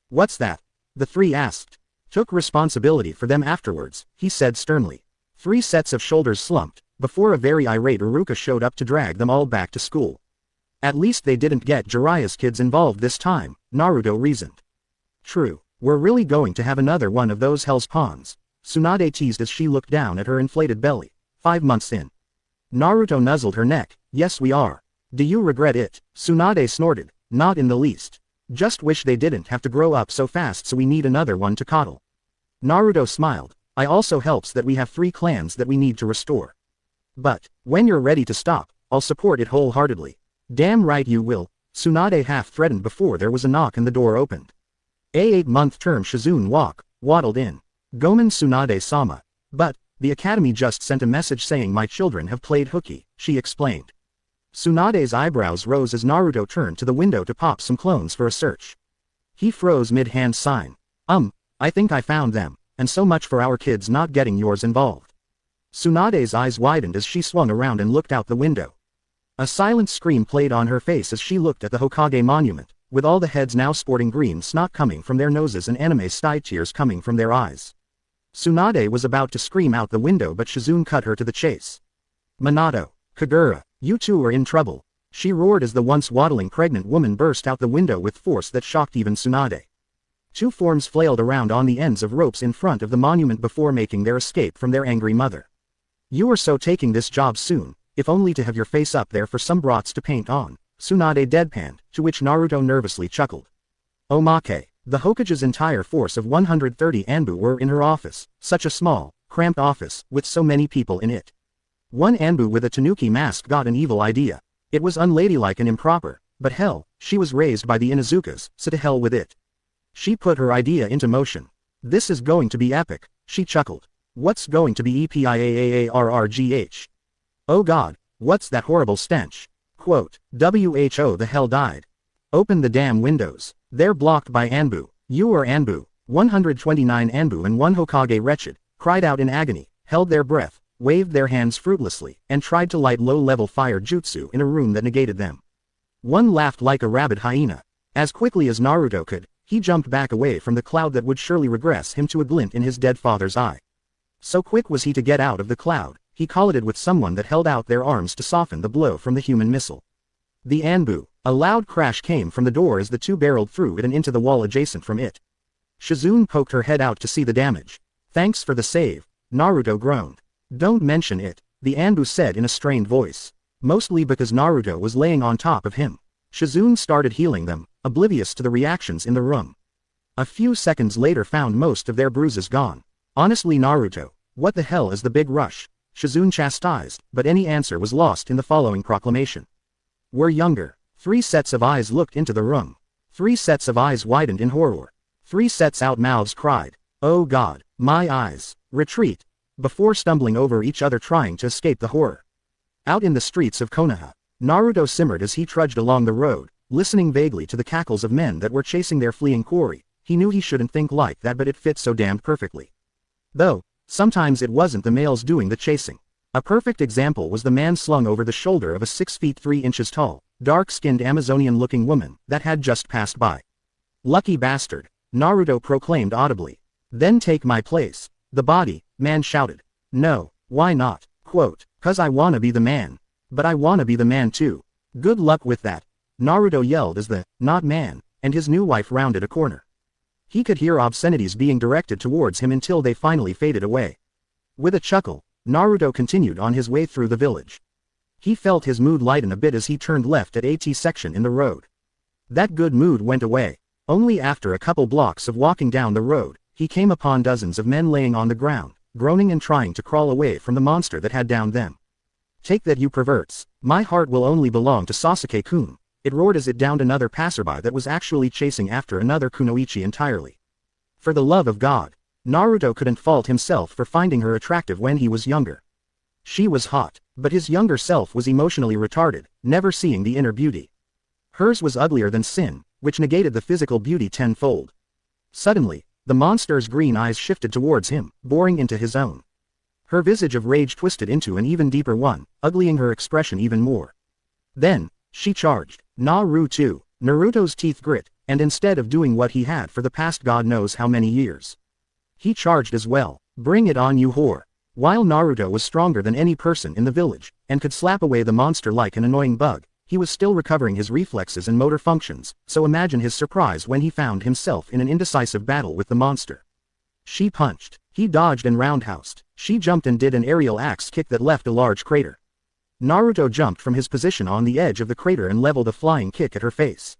What's that? The three asked. Took responsibility for them afterwards, he said sternly. 3 sets of shoulders slumped, before a very irate Iruka showed up to drag them all back to school. At least they didn't get Jiraiya's kids involved this time, Naruto reasoned. True, we're really going to have another one of those hell's pawns, Tsunade teased as she looked down at her inflated belly. 5 months in. Naruto nuzzled her neck. Yes we are. Do you regret it? Tsunade snorted. Not in the least. Just wish they didn't have to grow up so fast so we need another one to coddle. Naruto smiled. I also helps that we have 3 clans that we need to restore. But, when you're ready to stop, I'll support it wholeheartedly. Damn right you will, Tsunade half threatened before there was a knock and the door opened. A 8-month term Shizune waddled in. Gomen Tsunade-sama. But, the academy just sent a message saying my children have played hooky, she explained. Tsunade's eyebrows rose as Naruto turned to the window to pop some clones for a search. He froze mid-hand sign. I think I found them, and so much for our kids not getting yours involved. Tsunade's eyes widened as she swung around and looked out the window. A silent scream played on her face as she looked at the Hokage monument, with all the heads now sporting green snot coming from their noses and anime-style tears coming from their eyes. Tsunade was about to scream out the window but Shizune cut her to the chase. Minato, Kagura, you two are in trouble, she roared as the once waddling pregnant woman burst out the window with force that shocked even Tsunade. 2 forms flailed around on the ends of ropes in front of the monument before making their escape from their angry mother. You are so taking this job soon, if only to have your face up there for some brats to paint on, Tsunade deadpanned, to which Naruto nervously chuckled. Omake. The Hokage's entire force of 130 Anbu were in her office, such a small, cramped office, with so many people in it. One Anbu with a tanuki mask got an evil idea. It was unladylike and improper, but hell, she was raised by the Inuzukas, so to hell with it. She put her idea into motion. This is going to be epic, she chuckled. What's going to be EPIAAARRGH? Oh god, what's that horrible stench? Quote, "Who the hell died? Open the damn windows. They're blocked by Anbu. You are Anbu." 129 Anbu and one Hokage wretched, cried out in agony, held their breath, waved their hands fruitlessly, and tried to light low-level fire jutsu in a room that negated them. One laughed like a rabid hyena. As quickly as Naruto could, he jumped back away from the cloud that would surely regress him to a glint in his dead father's eye. So quick was he to get out of the cloud, he collided with someone that held out their arms to soften the blow from the human missile. The Anbu. A loud crash came from the door as the two barreled through it and into the wall adjacent from it. Shizune poked her head out to see the damage. "Thanks for the save," Naruto groaned. "Don't mention it," the Anbu said in a strained voice. Mostly because Naruto was laying on top of him. Shizune started healing them, oblivious to the reactions in the room. A few seconds later found most of their bruises gone. "Honestly Naruto, what the hell is the big rush?" Shizune chastised, but any answer was lost in the following proclamation. "We're younger." 3 sets of eyes looked into the room. 3 sets of eyes widened in horror. 3 sets out mouths cried, "Oh god, my eyes, retreat," before stumbling over each other trying to escape the horror. Out in the streets of Konoha, Naruto simmered as he trudged along the road, listening vaguely to the cackles of men that were chasing their fleeing quarry. He knew he shouldn't think like that, but it fit so damned perfectly. Though, sometimes it wasn't the males doing the chasing. A perfect example was the man slung over the shoulder of a 6 feet 3 inches tall, dark-skinned Amazonian-looking woman that had just passed by. "Lucky bastard," Naruto proclaimed audibly. "Then take my place." "The body," man shouted. "No, why not?" Quote, "'Cause I wanna be the man. But I wanna be the man too." "Good luck with that," Naruto yelled as the, not man, and his new wife rounded a corner. He could hear obscenities being directed towards him until they finally faded away. With a chuckle, Naruto continued on his way through the village. He felt his mood lighten a bit as he turned left at AT section in the road. That good mood went away. Only after a couple blocks of walking down the road, he came upon dozens of men laying on the ground, groaning and trying to crawl away from the monster that had downed them. "Take that, you perverts. My heart will only belong to Sasuke-kun," it roared as it downed another passerby that was actually chasing after another kunoichi entirely. For the love of God, Naruto couldn't fault himself for finding her attractive when he was younger. She was hot, but his younger self was emotionally retarded, never seeing the inner beauty. Hers was uglier than sin, which negated the physical beauty tenfold. Suddenly, the monster's green eyes shifted towards him, boring into his own. Her visage of rage twisted into an even deeper one, uglying her expression even more. Then, she charged. Naruto's teeth grit, and instead of doing what he had for the past god knows how many years, he charged as well. "Bring it on, you whore." While Naruto was stronger than any person in the village, and could slap away the monster like an annoying bug, he was still recovering his reflexes and motor functions, so imagine his surprise when he found himself in an indecisive battle with the monster. She punched. He dodged and roundhoused. She jumped and did an aerial axe kick that left a large crater. Naruto jumped from his position on the edge of the crater and leveled a flying kick at her face.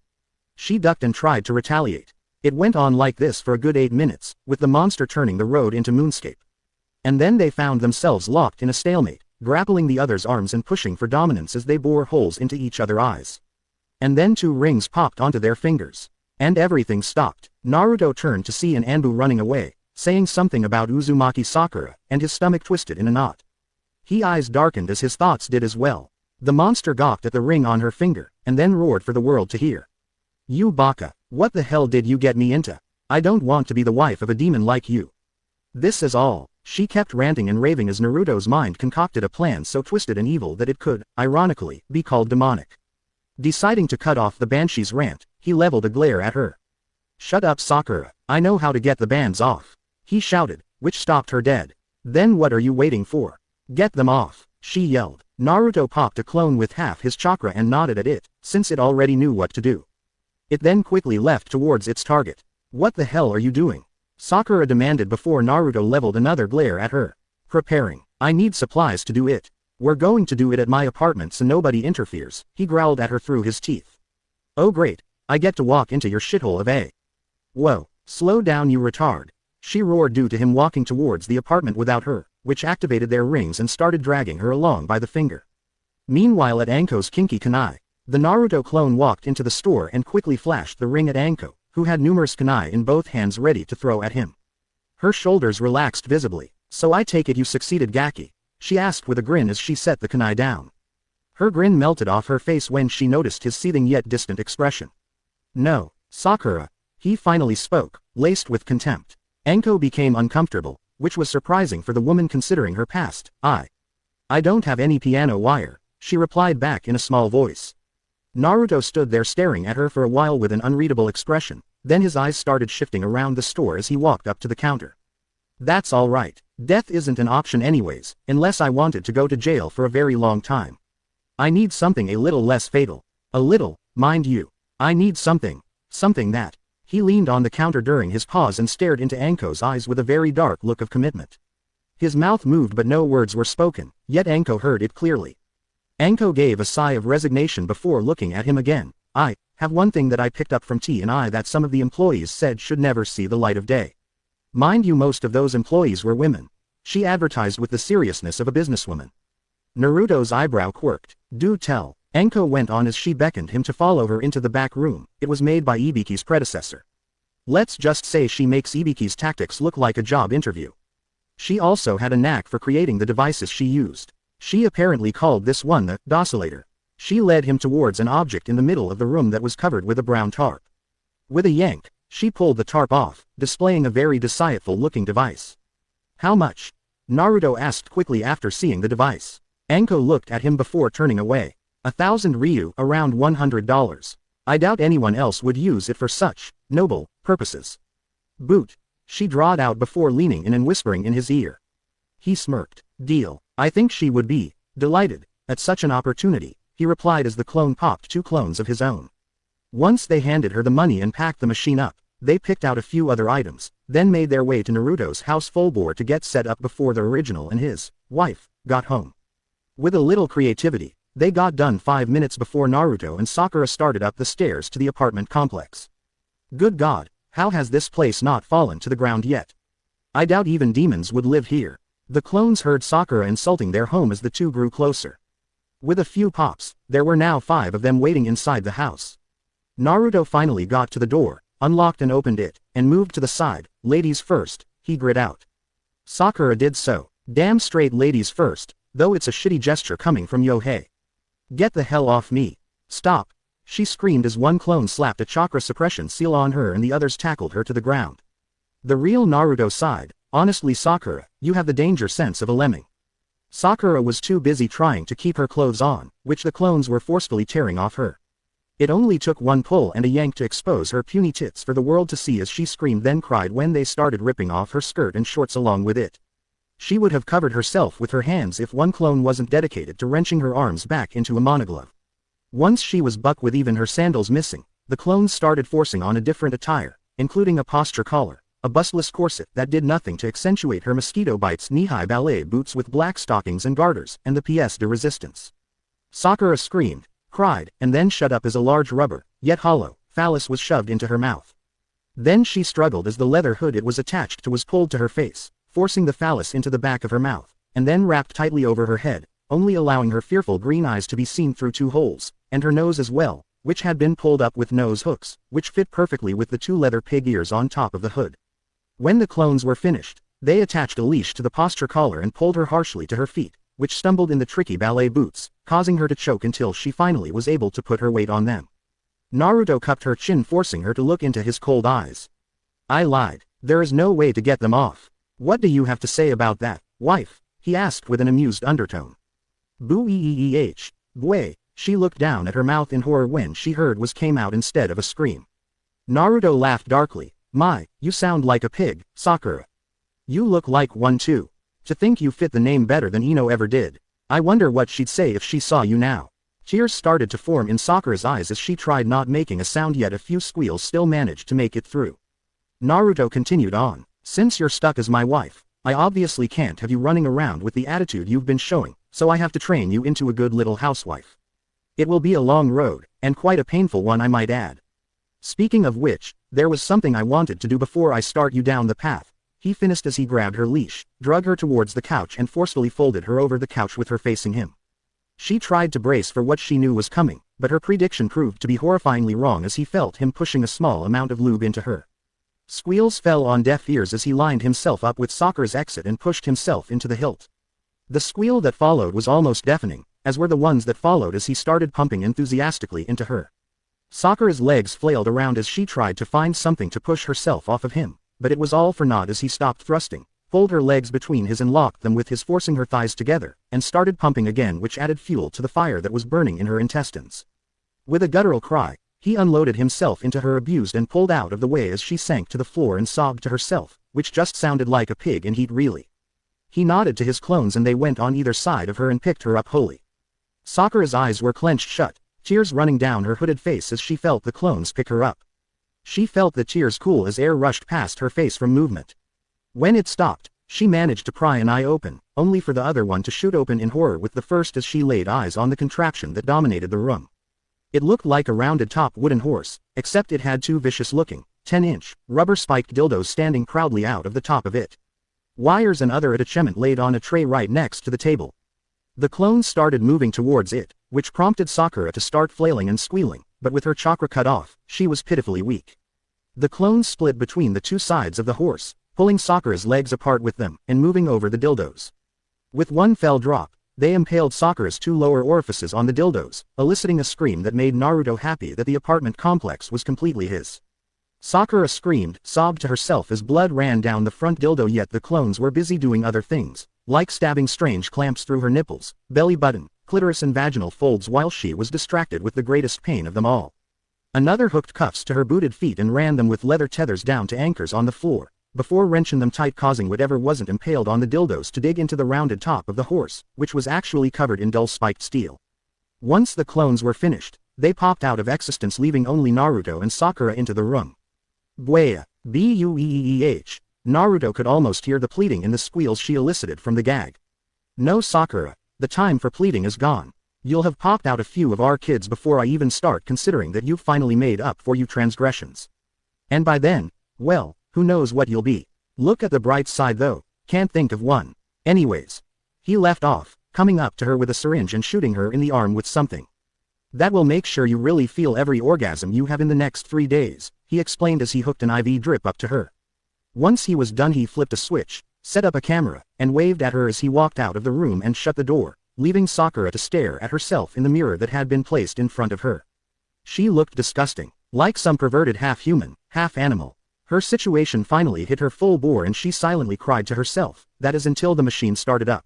She ducked and tried to retaliate. It went on like this for a good 8 minutes, with the monster turning the road into moonscape. And then they found themselves locked in a stalemate, grappling the other's arms and pushing for dominance as they bore holes into each other's eyes. And then 2 rings popped onto their fingers. And everything stopped. Naruto turned to see an Anbu running away, saying something about Uzumaki Sakura, and his stomach twisted in a knot. His eyes darkened as his thoughts did as well. The monster gawked at the ring on her finger, and then roared for the world to hear. "You baka, what the hell did you get me into? I don't want to be the wife of a demon like you. This is all." She kept ranting and raving as Naruto's mind concocted a plan so twisted and evil that it could, ironically, be called demonic. Deciding to cut off the banshee's rant, he leveled a glare at her. "Shut up, Sakura, I know how to get the bands off," he shouted, which stopped her dead. "Then what are you waiting for? Get them off," she yelled. Naruto popped a clone with half his chakra and nodded at it, since it already knew what to do. It then quickly left towards its target. "What the hell are you doing?" Sakura demanded before Naruto leveled another glare at her. "Preparing. I need supplies to do it. We're going to do it at my apartment so nobody interferes," he growled at her through his teeth. "Oh great, I get to walk into your shithole of a." "Whoa, slow down you retard," she roared due to him walking towards the apartment without her, which activated their rings and started dragging her along by the finger. Meanwhile at Anko's kinky kunai, the Naruto clone walked into the store and quickly flashed the ring at Anko, who had numerous kunai in both hands ready to throw at him. Her shoulders relaxed visibly. "So I take it you succeeded, Gaki," she asked with a grin as she set the kunai down. Her grin melted off her face when she noticed his seething yet distant expression. No, Sakura, he finally spoke, laced with contempt. Enko became uncomfortable, which was surprising for the woman considering her past. I don't have any piano wire, she replied back in a small voice. Naruto stood there staring at her for a while with an unreadable expression, then his eyes started shifting around the store as he walked up to the counter. That's all right. Death isn't an option anyways, unless I wanted to go to jail for a very long time. I need something a little less fatal. A little, mind you. I need something that. He leaned on the counter during his pause and stared into Enko's eyes with a very dark look of commitment. His mouth moved but no words were spoken, yet Enko heard it clearly. Enko gave a sigh of resignation before looking at him again. I have one thing that I picked up from T&I that some of the employees said should never see the light of day. Mind you, most of those employees were women. She advertised with the seriousness of a businesswoman. Naruto's eyebrow quirked. Do tell. Enko went on as she beckoned him to follow her into the back room. It was made by Ibiki's predecessor. Let's just say she makes Ibiki's tactics look like a job interview. She also had a knack for creating the devices she used. She apparently called this one the dosilator. She led him towards an object in the middle of the room that was covered with a brown tarp. With a yank, she pulled the tarp off, displaying a very deceitful-looking device. How much? Naruto asked quickly after seeing the device. Enko looked at him before turning away. 1,000 ryu, around $100. I doubt anyone else would use it for such noble purposes. Boot. She drawled out before leaning in and whispering in his ear. He smirked. Deal. I think she would be delighted at such an opportunity, he replied as the clone popped 2 clones of his own. Once they handed her the money and packed the machine up, they picked out a few other items, then made their way to Naruto's house full bore to get set up before the original and his wife got home. With a little creativity, they got done 5 minutes before Naruto and Sakura started up the stairs to the apartment complex. Good God, how has this place not fallen to the ground yet? I doubt even demons would live here. The clones heard Sakura insulting their home as the two grew closer. With a few pops, there were now 5 of them waiting inside the house. Naruto finally got to the door, unlocked and opened it, and moved to the side. Ladies first, he grit out. Sakura did so. Damn straight ladies first, though it's a shitty gesture coming from Yohei. Get the hell off me. Stop. She screamed as one clone slapped a chakra suppression seal on her and the others tackled her to the ground. The real Naruto sighed. Honestly, Sakura, you have the danger sense of a lemming. Sakura was too busy trying to keep her clothes on, which the clones were forcefully tearing off her. It only took one pull and a yank to expose her puny tits for the world to see as she screamed then cried when they started ripping off her skirt and shorts along with it. She would have covered herself with her hands if one clone wasn't dedicated to wrenching her arms back into a monoglove. Once she was buck with even her sandals missing, the clones started forcing on a different attire, including a posture collar, a bustless corset that did nothing to accentuate her mosquito bites, knee-high ballet boots with black stockings and garters, and the pièce de resistance. Sakura screamed, cried, and then shut up as a large rubber, yet hollow, phallus was shoved into her mouth. Then she struggled as the leather hood it was attached to was pulled to her face, forcing the phallus into the back of her mouth, and then wrapped tightly over her head, only allowing her fearful green eyes to be seen through 2 holes, and her nose as well, which had been pulled up with nose hooks, which fit perfectly with the 2 leather pig ears on top of the hood. When the clones were finished, they attached a leash to the posture collar and pulled her harshly to her feet, which stumbled in the tricky ballet boots, causing her to choke until she finally was able to put her weight on them. Naruto cupped her chin, forcing her to look into his cold eyes. I lied. There is no way to get them off. What do you have to say about that, wife? He asked with an amused undertone. Boo-ee-ee-ee-h. Bway. She looked down at her mouth in horror when she heard was came out instead of a scream. Naruto laughed darkly. My, you sound like a pig, Sakura. You look like one too. To think you fit the name better than Ino ever did. I wonder what she'd say if she saw you now. Tears started to form in Sakura's eyes as she tried not making a sound, yet a few squeals still managed to make it through. Naruto continued on. Since you're stuck as my wife, I obviously can't have you running around with the attitude you've been showing, so I have to train you into a good little housewife. It will be a long road, and quite a painful one I might add. Speaking of which, there was something I wanted to do before I start you down the path, he finished as he grabbed her leash, drug her towards the couch and forcefully folded her over the couch with her facing him. She tried to brace for what she knew was coming, but her prediction proved to be horrifyingly wrong as he felt him pushing a small amount of lube into her. Squeals fell on deaf ears as he lined himself up with Sakura's exit and pushed himself into the hilt. The squeal that followed was almost deafening, as were the ones that followed as he started pumping enthusiastically into her. Sakura's legs flailed around as she tried to find something to push herself off of him, but it was all for naught as he stopped thrusting, pulled her legs between his and locked them with his, forcing her thighs together, and started pumping again, which added fuel to the fire that was burning in her intestines. With a guttural cry, he unloaded himself into her, abused and pulled out of the way as she sank to the floor and sobbed to herself, which just sounded like a pig in heat really. He nodded to his clones and they went on either side of her and picked her up wholly. Sakura's eyes were clenched shut, tears running down her hooded face as she felt the clones pick her up. She felt the tears cool as air rushed past her face from movement. When it stopped, she managed to pry an eye open, only for the other one to shoot open in horror with the first as she laid eyes on the contraption that dominated the room. It looked like a rounded-top wooden horse, except it had two vicious-looking, 10-inch, rubber-spiked dildos standing proudly out of the top of it. Wires and other attachment laid on a tray right next to the table. The clones started moving towards it, which prompted Sakura to start flailing and squealing, but with her chakra cut off, she was pitifully weak. The clones split between the two sides of the horse, pulling Sakura's legs apart with them, and moving over the dildos. With one fell drop, they impaled Sakura's two lower orifices on the dildos, eliciting a scream that made Naruto happy that the apartment complex was completely his. Sakura screamed, sobbed to herself as blood ran down the front dildo, yet the clones were busy doing other things, like stabbing strange clamps through her nipples, belly button, clitoris and vaginal folds while she was distracted with the greatest pain of them all. Another hooked cuffs to her booted feet and ran them with leather tethers down to anchors on the floor, before wrenching them tight, causing whatever wasn't impaled on the dildos to dig into the rounded top of the horse, which was actually covered in dull spiked steel. Once the clones were finished, they popped out of existence, leaving only Naruto and Sakura into the room. Buea, B-U-E-E-H, Naruto could almost hear the pleading in the squeals she elicited from the gag. No, Sakura, the time for pleading is gone. You'll have popped out a few of our kids before I even start considering that you've finally made up for your transgressions. And by then, well, who knows what you'll be. Look at the bright side though, can't think of one. Anyways. He left off, coming up to her with a syringe and shooting her in the arm with something. That will make sure you really feel every orgasm you have in the next 3 days, he explained as he hooked an IV drip up to her. Once he was done, he flipped a switch, set up a camera, and waved at her as he walked out of the room and shut the door, leaving Sakura to stare at herself in the mirror that had been placed in front of her. She looked disgusting, like some perverted half-human, half-animal. Her situation finally hit her full bore and she silently cried to herself, that is until the machine started up.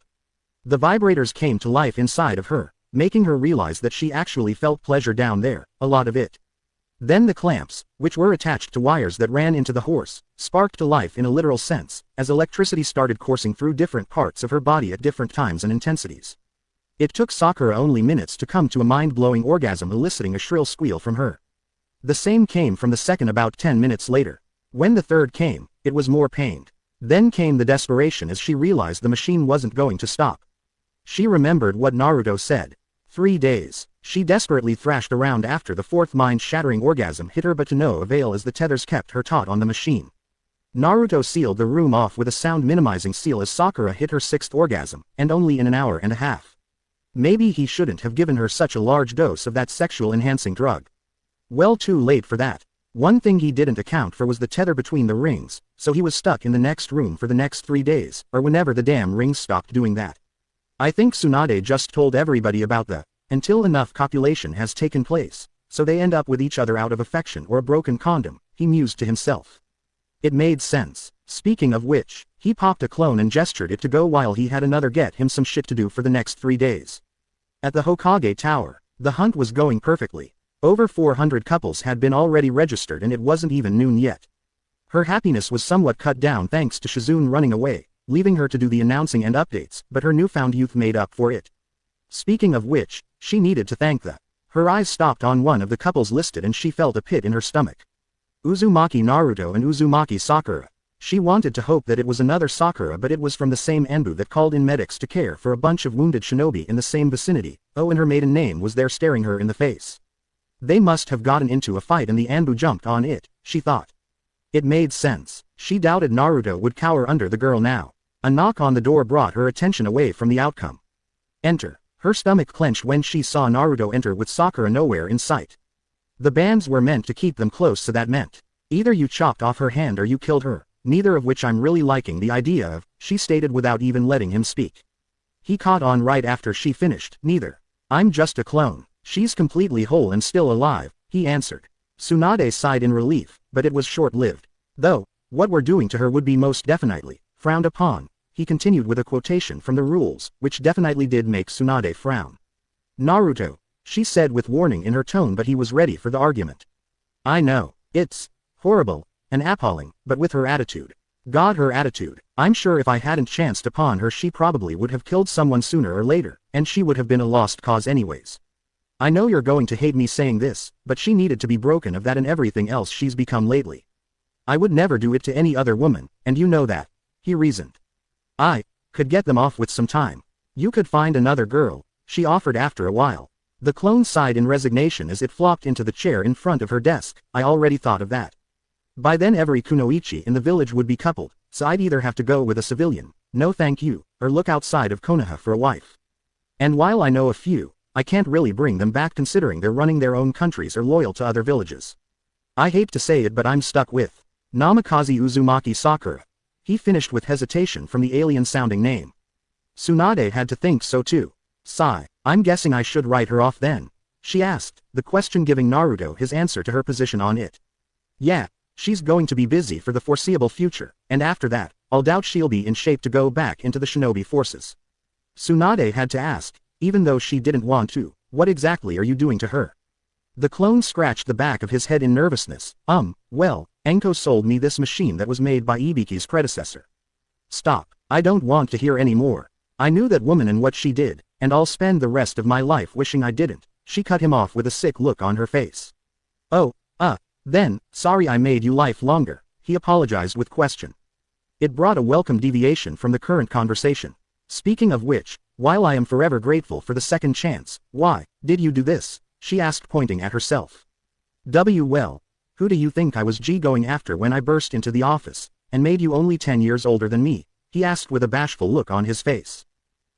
The vibrators came to life inside of her, making her realize that she actually felt pleasure down there, a lot of it. Then the clamps, which were attached to wires that ran into the horse, sparked to life in a literal sense, as electricity started coursing through different parts of her body at different times and intensities. It took Sakura only minutes to come to a mind-blowing orgasm, eliciting a shrill squeal from her. The same came from the second about 10 minutes later. When the third came, it was more pained. Then came the desperation as she realized the machine wasn't going to stop. She remembered what Naruto said. 3 days. She desperately thrashed around after the fourth mind-shattering orgasm hit her, but to no avail as the tethers kept her taut on the machine. Naruto sealed the room off with a sound-minimizing seal as Sakura hit her 6th orgasm, and only in an hour and a half. Maybe he shouldn't have given her such a large dose of that sexual-enhancing drug. Well, too late for that. One thing he didn't account for was the tether between the rings, so he was stuck in the next room for the next 3 days, or whenever the damn rings stopped doing that. I think Tsunade just told everybody about the until enough copulation has taken place, so they end up with each other out of affection or a broken condom, he mused to himself. It made sense. Speaking of which, he popped a clone and gestured it to go while he had another get him some shit to do for the next 3 days. At the Hokage Tower, the hunt was going perfectly. Over 400 couples had been already registered and it wasn't even noon yet. Her happiness was somewhat cut down thanks to Shizune running away, leaving her to do the announcing and updates, but her newfound youth made up for it. Speaking of which, she needed to thank the. Her eyes stopped on one of the couples listed and she felt a pit in her stomach. Uzumaki Naruto and Uzumaki Sakura. She wanted to hope that it was another Sakura, but it was from the same Anbu that called in medics to care for a bunch of wounded shinobi in the same vicinity. Oh, and her maiden name was there staring her in the face. They must have gotten into a fight and the Anbu jumped on it, she thought. It made sense. She doubted Naruto would cower under the girl now. A knock on the door brought her attention away from the outcome. Enter. Her stomach clenched when she saw Naruto enter with Sakura nowhere in sight. The bands were meant to keep them close, so that meant either you chopped off her hand or you killed her, neither of which I'm really liking the idea of, she stated without even letting him speak. He caught on right after she finished. Neither. I'm just a clone. She's completely whole and still alive, he answered. Tsunade sighed in relief, but it was short-lived. Though, what we're doing to her would be most definitely frowned upon. He continued with a quotation from the rules, which definitely did make Tsunade frown. Naruto, she said with warning in her tone, but he was ready for the argument. I know, it's horrible and appalling, but with her attitude. God, her attitude. I'm sure if I hadn't chanced upon her she probably would have killed someone sooner or later, and she would have been a lost cause anyways. I know you're going to hate me saying this, but she needed to be broken of that and everything else she's become lately. I would never do it to any other woman, and you know that, he reasoned. I could get them off with some time. You could find another girl, she offered after a while. The clone sighed in resignation as it flopped into the chair in front of her desk. I already thought of that. By then every kunoichi in the village would be coupled, so I'd either have to go with a civilian, no thank you, or look outside of Konoha for a wife. And while I know a few, I can't really bring them back considering they're running their own countries or loyal to other villages. I hate to say it, but I'm stuck with Namikaze Uzumaki Sakura. He finished with hesitation from the alien-sounding name. Tsunade had to think so too. Sigh. I'm guessing I should write her off then, she asked, the question giving Naruto his answer to her position on it. Yeah, she's going to be busy for the foreseeable future, and after that, I'll doubt she'll be in shape to go back into the shinobi forces. Tsunade had to ask, even though she didn't want to, what exactly are you doing to her? The clone scratched the back of his head in nervousness. Well, Enko sold me this machine that was made by Ibiki's predecessor. Stop. I don't want to hear any more. I knew that woman and what she did, and I'll spend the rest of my life wishing I didn't. She cut him off with a sick look on her face. Oh, then, sorry I made you life longer, he apologized with question. It brought a welcome deviation from the current conversation. Speaking of which, while I am forever grateful for the second chance, why did you do this? She asked, pointing at herself. Well, who do you think I was going after when I burst into the office, and made you only 10 years older than me? He asked with a bashful look on his face.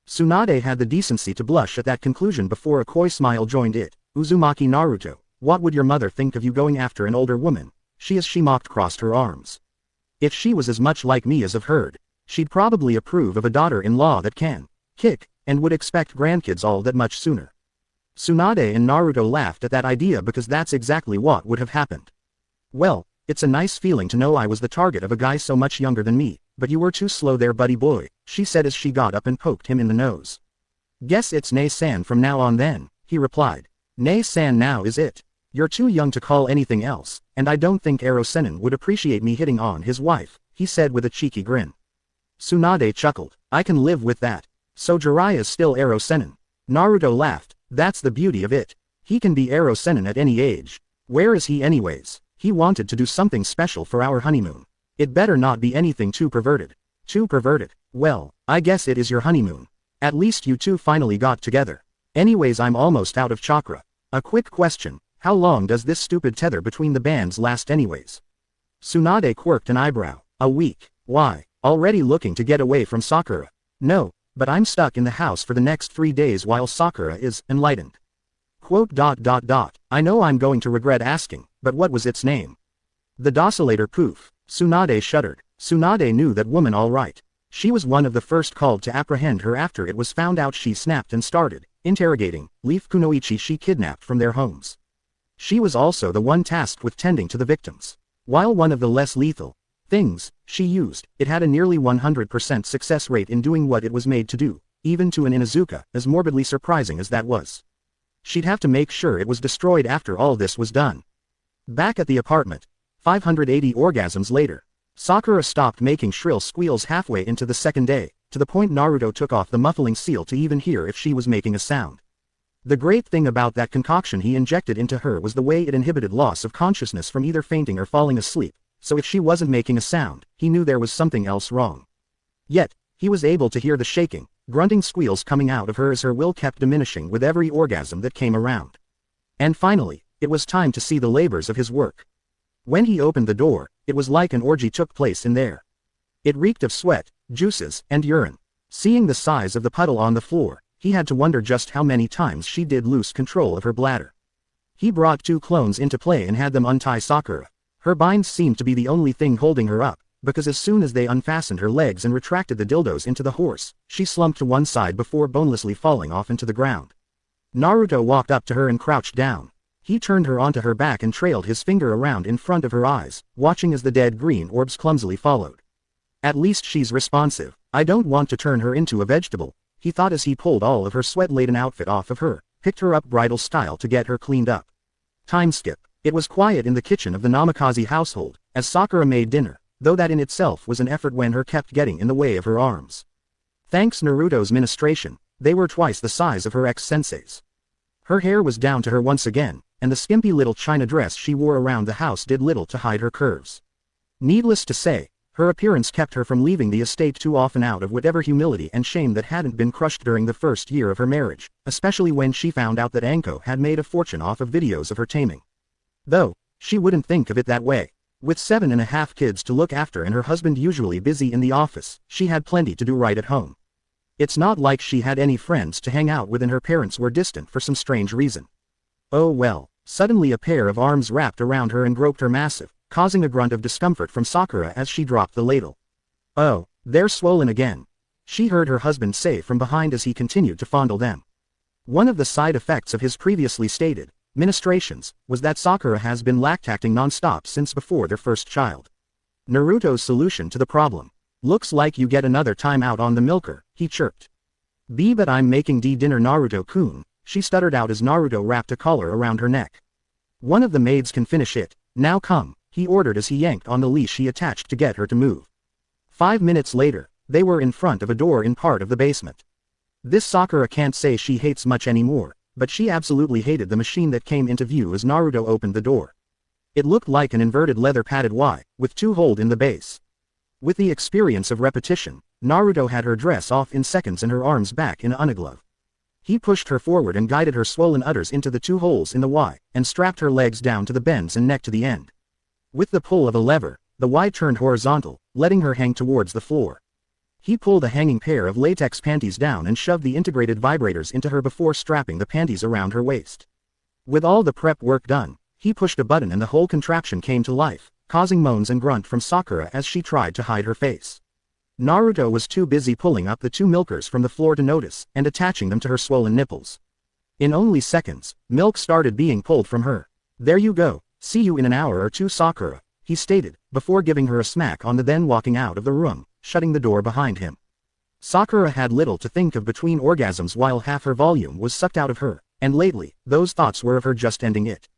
Tsunade had the decency to blush at that conclusion before a coy smile joined it. Uzumaki Naruto, what would your mother think of you going after an older woman? She mocked, crossed her arms. If she was as much like me as I've heard, she'd probably approve of a daughter-in-law that can kick, and would expect grandkids all that much sooner. Tsunade and Naruto laughed at that idea because that's exactly what would have happened. Well, it's a nice feeling to know I was the target of a guy so much younger than me, but you were too slow there, buddy boy, she said as she got up and poked him in the nose. Guess it's Nei-san from now on then, he replied. Nei-san now is it? You're too young to call anything else, and I don't think Ero-sennin would appreciate me hitting on his wife, he said with a cheeky grin. Tsunade chuckled. I can live with that. So Jiraiya's still Ero-sennin. Naruto laughed. That's the beauty of it. He can be Ero-sennin at any age. Where is he anyways? He wanted to do something special for our honeymoon. It better not be anything too perverted. Too perverted? Well, I guess it is your honeymoon. At least you two finally got together. Anyways, I'm almost out of chakra. A quick question. How long does this stupid tether between the bands last anyways? Tsunade quirked an eyebrow. A week. Why? Already looking to get away from Sakura? No, but I'm stuck in the house for the next 3 days while Sakura is enlightened. Quote. I know I'm going to regret asking, but what was its name? The docillator poof. Tsunade shuddered. Tsunade knew that woman all right. She was one of the first called to apprehend her after it was found out she snapped and started interrogating Leaf Kunoichi she kidnapped from their homes. She was also the one tasked with tending to the victims. While one of the less lethal things she used, it had a nearly 100% success rate in doing what it was made to do, even to an Inuzuka, as morbidly surprising as that was. She'd have to make sure it was destroyed after all this was done. Back at the apartment, 580 orgasms later, Sakura stopped making shrill squeals halfway into the second day, to the point Naruto took off the muffling seal to even hear if she was making a sound. The great thing about that concoction he injected into her was the way it inhibited loss of consciousness from either fainting or falling asleep, so if she wasn't making a sound, he knew there was something else wrong. Yet, he was able to hear the shaking, grunting squeals coming out of her as her will kept diminishing with every orgasm that came around. And finally, it was time to see the labors of his work. When he opened the door, it was like an orgy took place in there. It reeked of sweat, juices, and urine. Seeing the size of the puddle on the floor, he had to wonder just how many times she did lose control of her bladder. He brought 2 clones into play and had them untie Sakura. Her binds seemed to be the only thing holding her up, because as soon as they unfastened her legs and retracted the dildos into the horse, she slumped to one side before bonelessly falling off into the ground. Naruto walked up to her and crouched down. He turned her onto her back and trailed his finger around in front of her eyes, watching as the dead green orbs clumsily followed. At least she's responsive. I don't want to turn her into a vegetable, he thought as he pulled all of her sweat-laden outfit off of her, picked her up bridal style to get her cleaned up. Time skip. It was quiet in the kitchen of the Namikaze household, as Sakura made dinner, though that in itself was an effort when her kept getting in the way of her arms. Thanks Naruto's ministration, they were twice the size of her ex-sensei's. Her hair was down to her once again, and the skimpy little china dress she wore around the house did little to hide her curves. Needless to say, her appearance kept her from leaving the estate too often out of whatever humility and shame that hadn't been crushed during the first year of her marriage, especially when she found out that Anko had made a fortune off of videos of her taming. Though, she wouldn't think of it that way. With 7.5 kids to look after and her husband usually busy in the office, she had plenty to do right at home. It's not like she had any friends to hang out with and her parents were distant for some strange reason. Oh well, suddenly a pair of arms wrapped around her and groped her massive, causing a grunt of discomfort from Sakura as she dropped the ladle. Oh, they're swollen again, she heard her husband say from behind as he continued to fondle them. One of the side effects of his previously stated ministrations was that Sakura has been lactating non-stop since before their first child. Naruto's solution to the problem. Looks like you get another time out on the milker, he chirped. But I'm making dinner Naruto-kun, she stuttered out as Naruto wrapped a collar around her neck. One of the maids can finish it, now come, he ordered as he yanked on the leash he attached to get her to move. 5 minutes later, they were in front of a door in part of the basement. This Sakura can't say she hates much anymore, but she absolutely hated the machine that came into view as Naruto opened the door. It looked like an inverted leather-padded Y, with 2 holes in the base. With the experience of repetition, Naruto had her dress off in seconds and her arms back in a glove. He pushed her forward and guided her swollen udders into the 2 holes in the Y, and strapped her legs down to the bends and neck to the end. With the pull of a lever, the Y turned horizontal, letting her hang towards the floor. He pulled a hanging pair of latex panties down and shoved the integrated vibrators into her before strapping the panties around her waist. With all the prep work done, he pushed a button and the whole contraption came to life, causing moans and grunt from Sakura as she tried to hide her face. Naruto was too busy pulling up the 2 milkers from the floor to notice, and attaching them to her swollen nipples. In only seconds, milk started being pulled from her. There you go, see you in an hour or 2 Sakura, he stated, before giving her a smack on the then walking out of the room, shutting the door behind him. Sakura had little to think of between orgasms while half her volume was sucked out of her, and lately, those thoughts were of her just ending it.